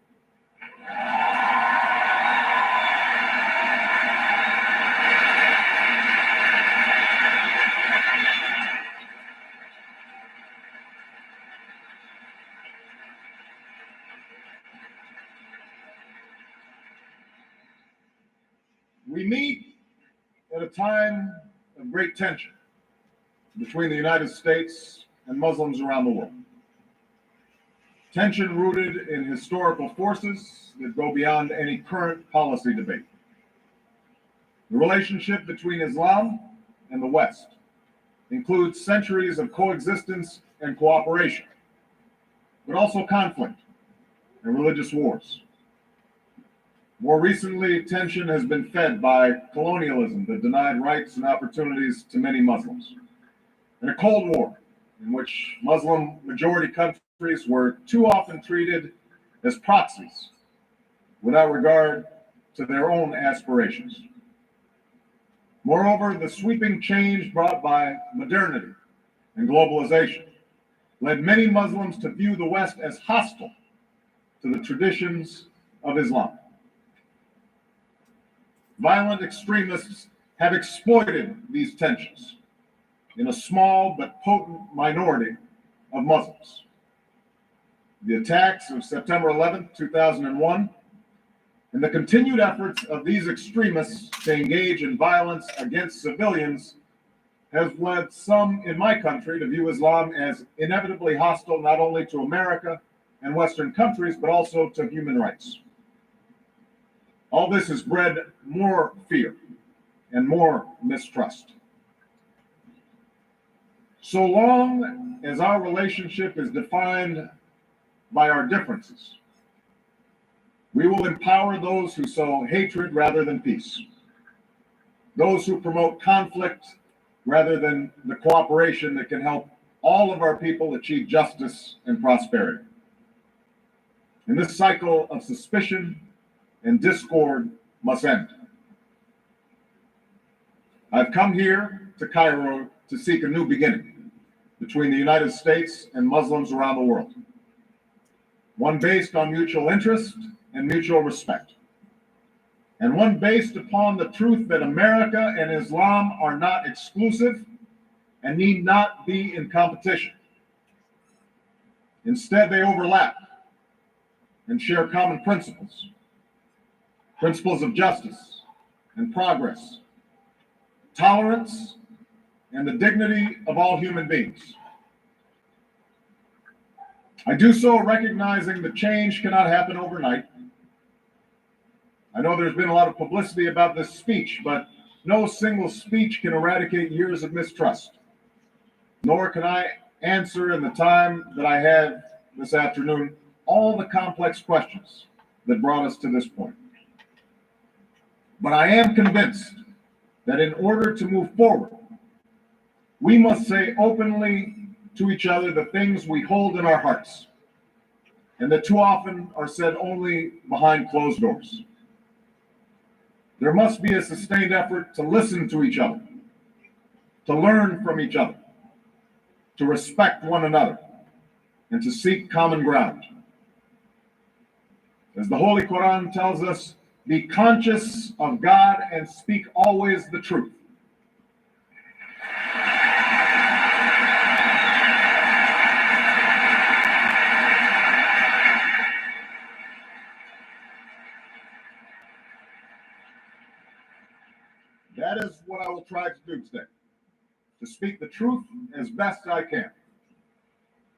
We meet at a time of great tension between the United States and Muslims around the world. Tension rooted in historical forces that go beyond any current policy debate. The relationship between Islam and the West includes centuries of coexistence and cooperation, but also conflict and religious wars. More recently, tension has been fed by colonialism that denied rights and opportunities to many Muslims, and a Cold War in which Muslim majority countries were too often treated as proxies without regard to their own aspirations. Moreover, the sweeping change brought by modernity and globalization led many Muslims to view the West as hostile to the traditions of Islam. Violent extremists have exploited these tensions in a small but potent minority of Muslims. The attacks of September 11th, 2001, and the continued efforts of these extremists to engage in violence against civilians has led some in my country to view Islam as inevitably hostile not only to America and Western countries, but also to human rights. All this has bred more fear and more mistrust. So long as our relationship is defined by our differences, we will empower those who sow hatred rather than peace, those who promote conflict rather than the cooperation that can help all of our people achieve justice and prosperity. And this cycle of suspicion and discord must end. I've come here to Cairo to seek a new beginning between the United States and Muslims around the world, one based on mutual interest and mutual respect, and one based upon the truth that America and Islam are not exclusive and need not be in competition. Instead, they overlap and share common principles of justice and progress, tolerance, and the dignity of all human beings. I do so recognizing that change cannot happen overnight. I know there's been a lot of publicity about this speech, but no single speech can eradicate years of mistrust, nor can I answer in the time that I have this afternoon all the complex questions that brought us to this point. But I am convinced that in order to move forward, we must say openly to each other the things we hold in our hearts and that too often are said only behind closed doors. There must be a sustained effort to listen to each other, to learn from each other, to respect one another, and to seek common ground. As the Holy Quran tells us, be conscious of God and speak always the truth. That is what I will try to do today, to speak the truth as best I can,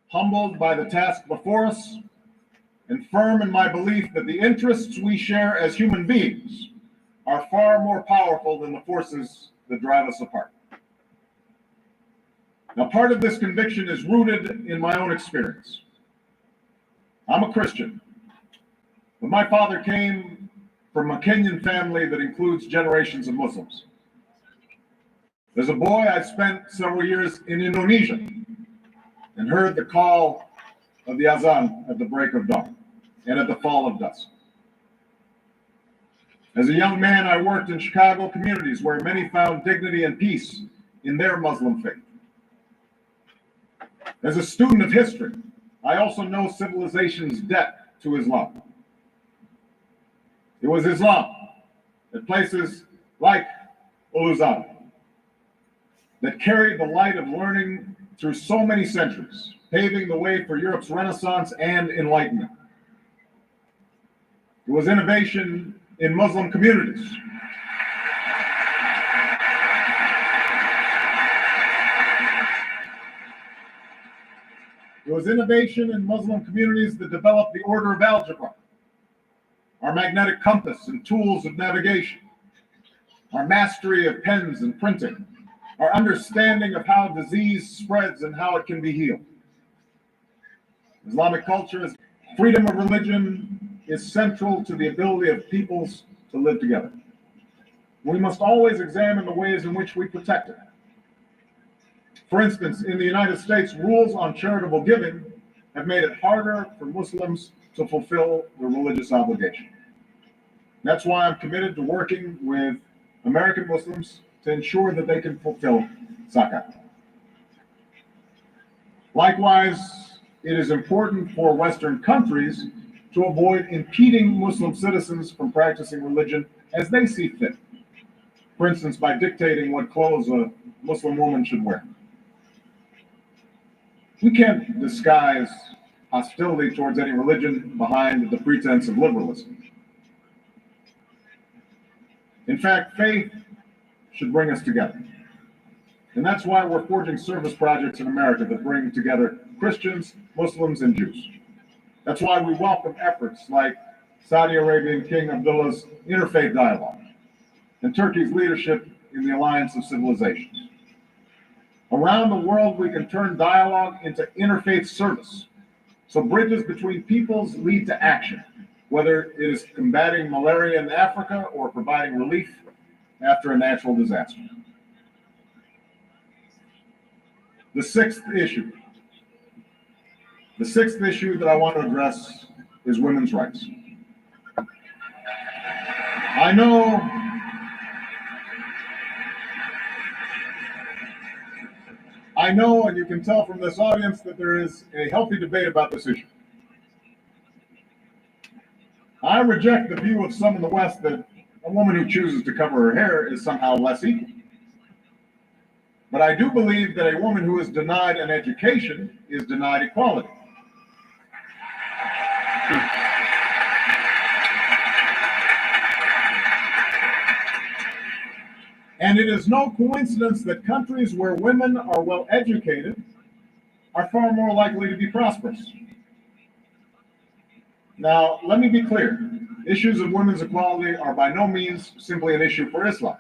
humbled by the task before us, and firm in my belief that the interests we share as human beings are far more powerful than the forces that drive us apart. Now, part of this conviction is rooted in my own experience. I'm a Christian, but my father came from a Kenyan family that includes generations of Muslims. As a boy, I spent several years in Indonesia and heard the call of the azan at the break of dawn and at the fall of dusk. As a young man, I worked in Chicago communities where many found dignity and peace in their Muslim faith. As a student of history, I also know civilization's debt to Islam. It was Islam at places like Uluzan that carried the light of learning through so many centuries, paving the way for Europe's Renaissance and Enlightenment. It was innovation in Muslim communities. It was innovation in Muslim communities that developed the order of algebra, our magnetic compass and tools of navigation, our mastery of pens and printing, our understanding of how disease spreads and how it can be healed. Islamic culture is freedom of religion is central to the ability of peoples to live together. We must always examine the ways in which we protect it. For instance, in the United States, rules on charitable giving have made it harder for Muslims to fulfill their religious obligation. That's why I'm committed to working with American Muslims to ensure that they can fulfill zakat. Likewise, it is important for Western countries to avoid impeding Muslim citizens from practicing religion as they see fit. For instance, by dictating what clothes a Muslim woman should wear. We can't disguise hostility towards any religion behind the pretense of liberalism. In fact, faith should bring us together. And that's why we're forging service projects in America that bring together Christians, Muslims, and Jews. That's why we welcome efforts like Saudi Arabian King Abdullah's Interfaith Dialogue and Turkey's leadership in the Alliance of Civilizations. Around the world, we can turn dialogue into interfaith service, so bridges between peoples lead to action, whether it is combating malaria in Africa or providing relief after a natural disaster. The sixth issue that I want to address is women's rights. I know, and you can tell from this audience, that there is a healthy debate about this issue. I reject the view of some in the West that a woman who chooses to cover her hair is somehow less equal. But I do believe that a woman who is denied an education is denied equality. And it is no coincidence that countries where women are well educated are far more likely to be prosperous. Now, let me be clear. Issues of women's equality are by no means simply an issue for Islam.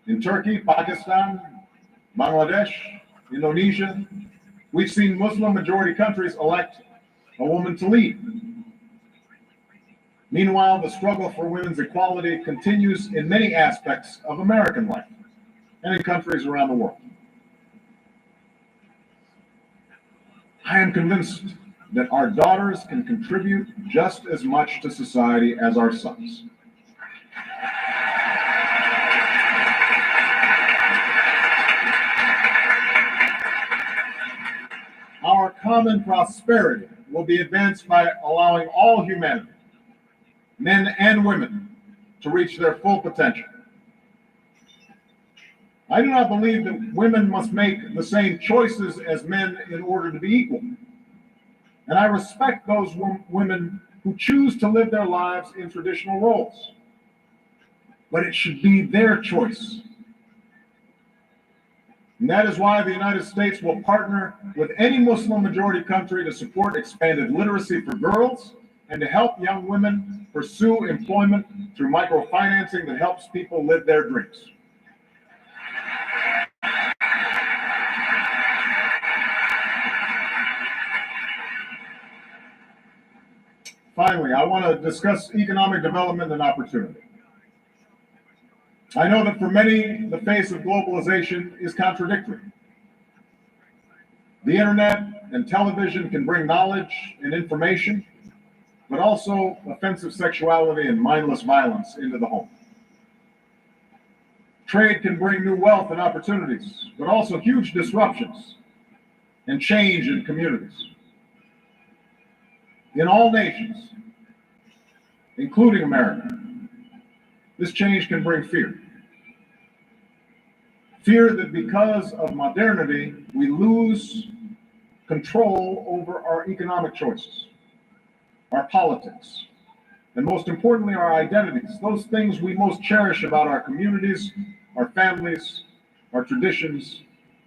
In Turkey, Pakistan, Bangladesh, Indonesia, we've seen Muslim majority countries elect a woman to lead. Meanwhile, the struggle for women's equality continues in many aspects of American life and in countries around the world. I am convinced that our daughters can contribute just as much to society as our sons. Our common prosperity will be advanced by allowing all humanity, men and women, to reach their full potential. I do not believe that women must make the same choices as men in order to be equal. And I respect those women who choose to live their lives in traditional roles. But it should be their choice. And that is why the United States will partner with any Muslim majority country to support expanded literacy for girls and to help young women pursue employment through microfinancing that helps people live their dreams. Finally, I want to discuss economic development and opportunity. I know that for many, the face of globalization is contradictory. The internet and television can bring knowledge and information, but also offensive sexuality and mindless violence into the home. Trade can bring new wealth and opportunities, but also huge disruptions and change in communities. In all nations, including America, this change can bring fear. Fear that because of modernity, we lose control over our economic choices, our politics, and most importantly, our identities, those things we most cherish about our communities, our families, our traditions,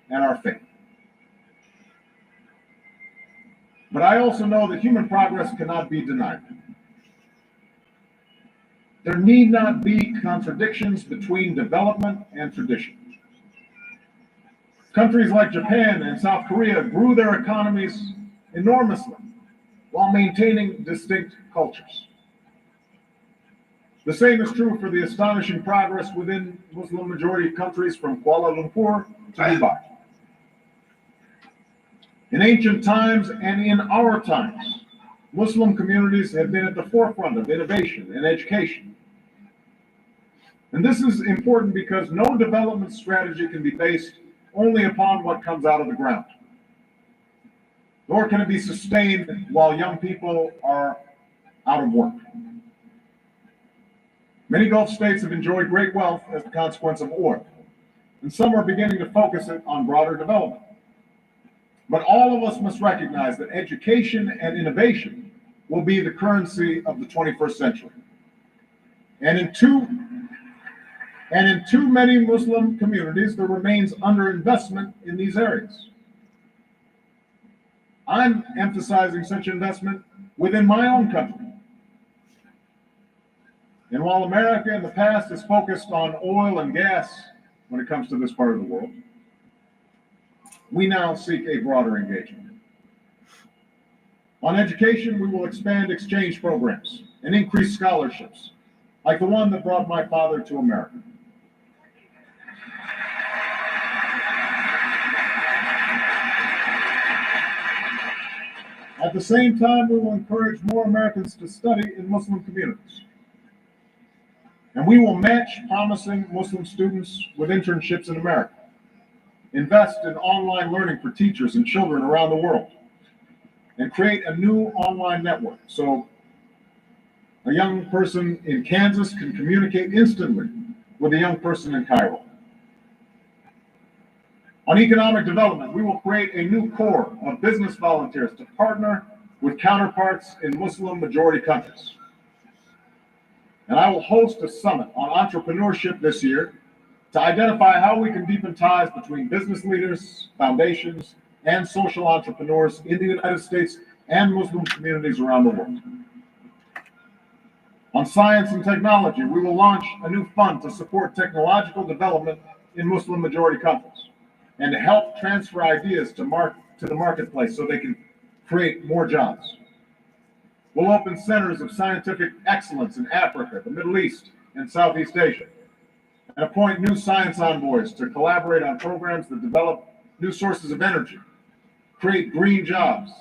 and our faith. But I also know that human progress cannot be denied. There need not be contradictions between development and tradition. Countries like Japan and South Korea grew their economies enormously while maintaining distinct cultures. The same is true for the astonishing progress within Muslim majority countries from Kuala Lumpur to Dubai. In ancient times and in our times, Muslim communities have been at the forefront of innovation and education. And this is important because no development strategy can be based only upon what comes out of the ground, nor can it be sustained while young people are out of work. Many Gulf states have enjoyed great wealth as a consequence of oil, and some are beginning to focus it on broader development. But all of us must recognize that education and innovation will be the currency of the 21st century. And in too many Muslim communities, there remains underinvestment in these areas. I'm emphasizing such investment within my own country. And while America in the past has focused on oil and gas when it comes to this part of the world, we now seek a broader engagement. On education, we will expand exchange programs and increase scholarships, like the one that brought my father to America. At the same time, we will encourage more Americans to study in Muslim communities. And we will match promising Muslim students with internships in America, invest in online learning for teachers and children around the world, and create a new online network so a young person in Kansas can communicate instantly with a young person in Cairo. On economic development, we will create a new corps of business volunteers to partner with counterparts in Muslim majority countries. And I will host a summit on entrepreneurship this year to identify how we can deepen ties between business leaders, foundations, and social entrepreneurs in the United States and Muslim communities around the world. On science and technology, we will launch a new fund to support technological development in Muslim majority countries and to help transfer ideas to the marketplace so they can create more jobs. We'll open centers of scientific excellence in Africa, the Middle East, and Southeast Asia, and appoint new science envoys to collaborate on programs that develop new sources of energy, create green jobs,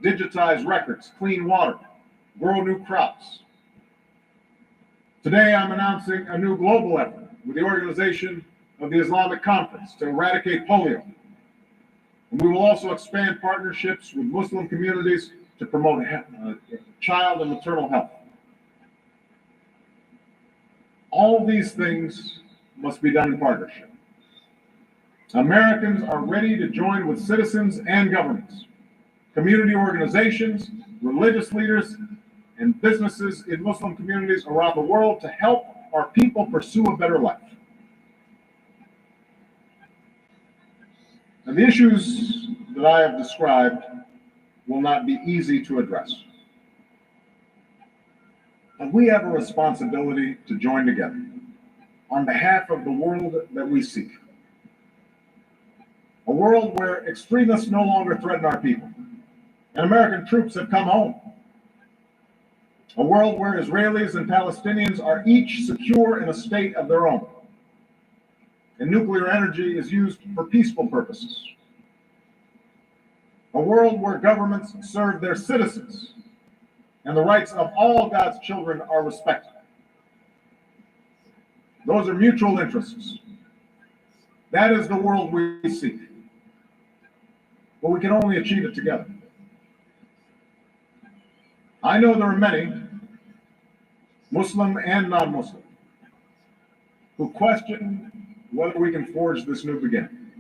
digitize records, clean water, grow new crops. Today, I'm announcing a new global effort with the Organization of the Islamic Conference to eradicate polio. And we will also expand partnerships with Muslim communities to promote child and maternal health. All these things must be done in partnership. Americans are ready to join with citizens and governments, community organizations, religious leaders, and businesses in Muslim communities around the world to help our people pursue a better life. And the issues that I have described will not be easy to address. And we have a responsibility to join together on behalf of the world that we seek. A world where extremists no longer threaten our people, and American troops have come home. A world where Israelis and Palestinians are each secure in a state of their own, and nuclear energy is used for peaceful purposes. A world where governments serve their citizens, and the rights of all God's children are respected. Those are mutual interests. That is the world we seek. But we can only achieve it together. I know there are many, Muslim and non-Muslim, who question whether we can forge this new beginning.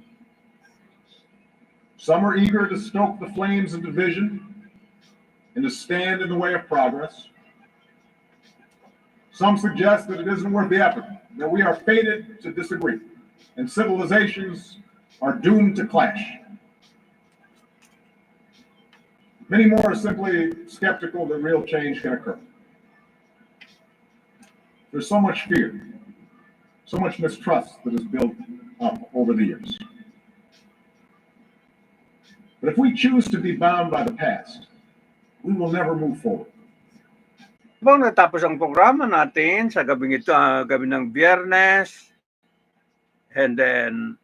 Some are eager to stoke the flames of division and to stand in the way of progress. Some suggest that it isn't worth the effort, that we are fated to disagree, and civilizations are doomed to clash. Many more are simply skeptical that real change can occur. There's so much fear, so much mistrust that is built up over the years. But if we choose to be bound by the past, we will never move forward. Habang natapos ang programa natin sa gabing ito, gabi ng Biyernes, and then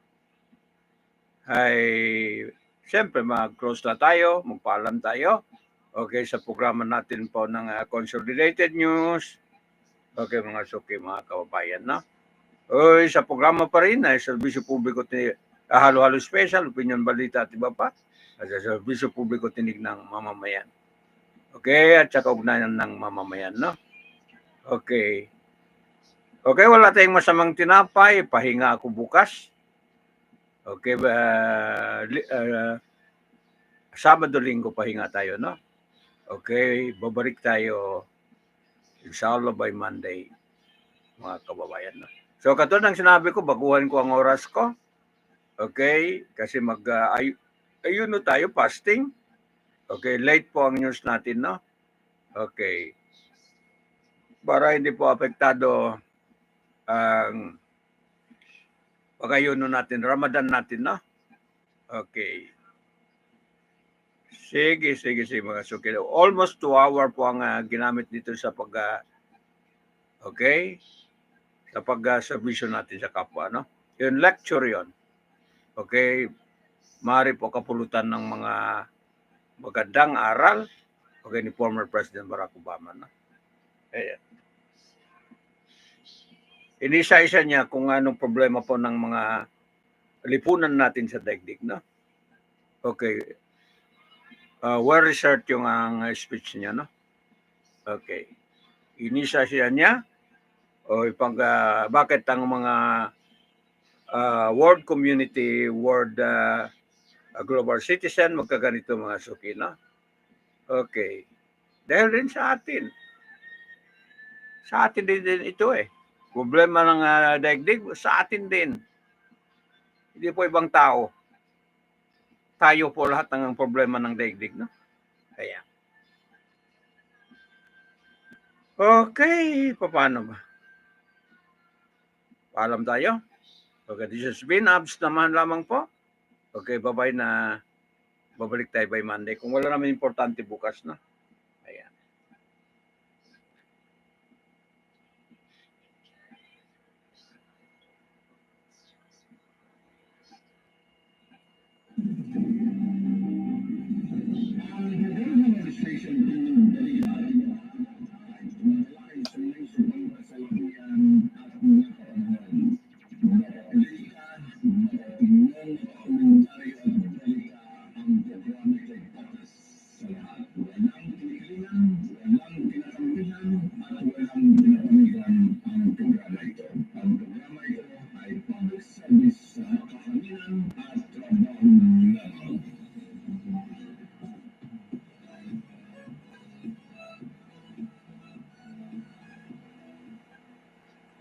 ay siyempre mag-close na tayo, magpaalam tayo. Okay, sa programa natin po ng Consolidated News. Okay, mga suki, mga kababayan, no? Oy, sa programa pa rin ay serbisyo publiko halo-halo special, opinion, balita at iba pa. At sa serbisyo publiko tinig ng mamamayan. Okay, at saka ugnayan ng mamamayan, no? Okay. Okay, wala tayong masamang tinapay, pahinga ako bukas. Okay, Sabado, Linggo pahinga tayo, no? Okay, babalik tayo inshallah by Monday, mga kababayan, no? So, katulad ng sinabi ko, baguhan ko ang oras ko. Okay, kasi ayuno tayo, fasting. Okay, late po ang news natin, no? Okay. Para hindi po apektado ang pag-ayuno natin, Ramadan natin, no? Okay. Sige, mga suki. Almost 2 hours po ang ginamit dito sa okay? Sa pag-servisyo natin sa kapwa, no? Yung lecture yon. Okay? Maaari po kapulutan ng mga magandang aral, okay, ni former President Barack Obama, no? Ayan. Inisa-isa niya kung anong problema po ng mga lipunan natin sa daigdig, no? Okay. Well-researched yung ang speech niya, no? Okay. Inisa-isa niya bakit ang mga world community, world global citizen magkaganito, mga suki, no? Okay. Dahil din sa atin. Sa atin din ito eh. Problema ng daigdig, sa atin din. Hindi po ibang tao. Tayo po lahat ng problema ng daigdig, no? Kaya. Okay, paano ba? Paalam tayo. Okay, this has been Abs naman lamang po. Okay, bye-bye na. Babalik tayo by Monday. Kung wala naman importante bukas, no? Ayan.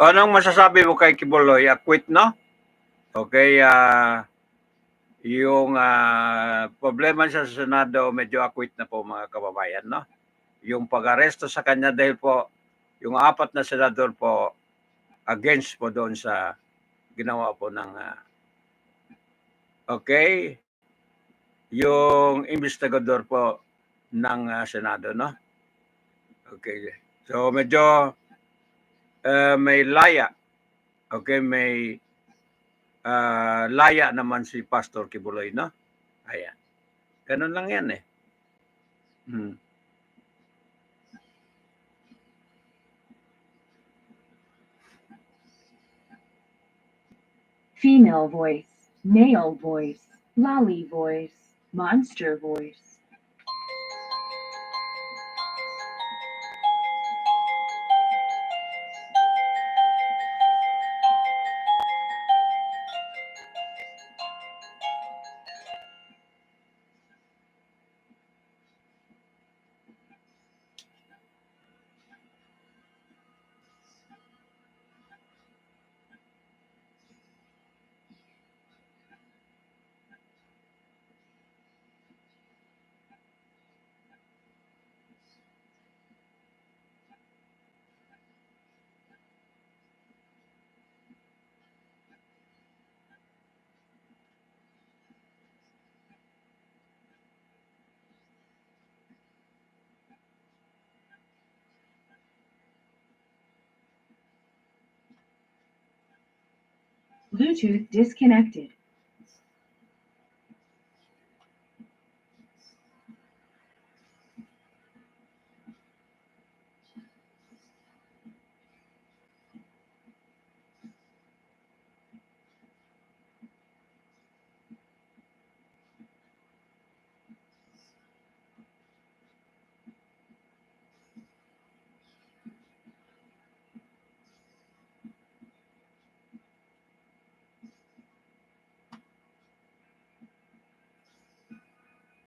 Anong masasabi mo kay Kibuloy? Quit, no? Okay, yung problema sa Senado, medyo akwit na po mga kababayan, no? Yung pag-aresto sa kanya dahil po, yung 4 na senador po, against po doon sa ginawa po ng, okay, yung investigador po ng Senado, no? Okay. So, medyo may laya. Okay, may laya naman si Pastor Kibuloy, no? Ayan. Ganun lang yan eh. Female voice, male voice, lolly voice, monster voice. Bluetooth disconnected.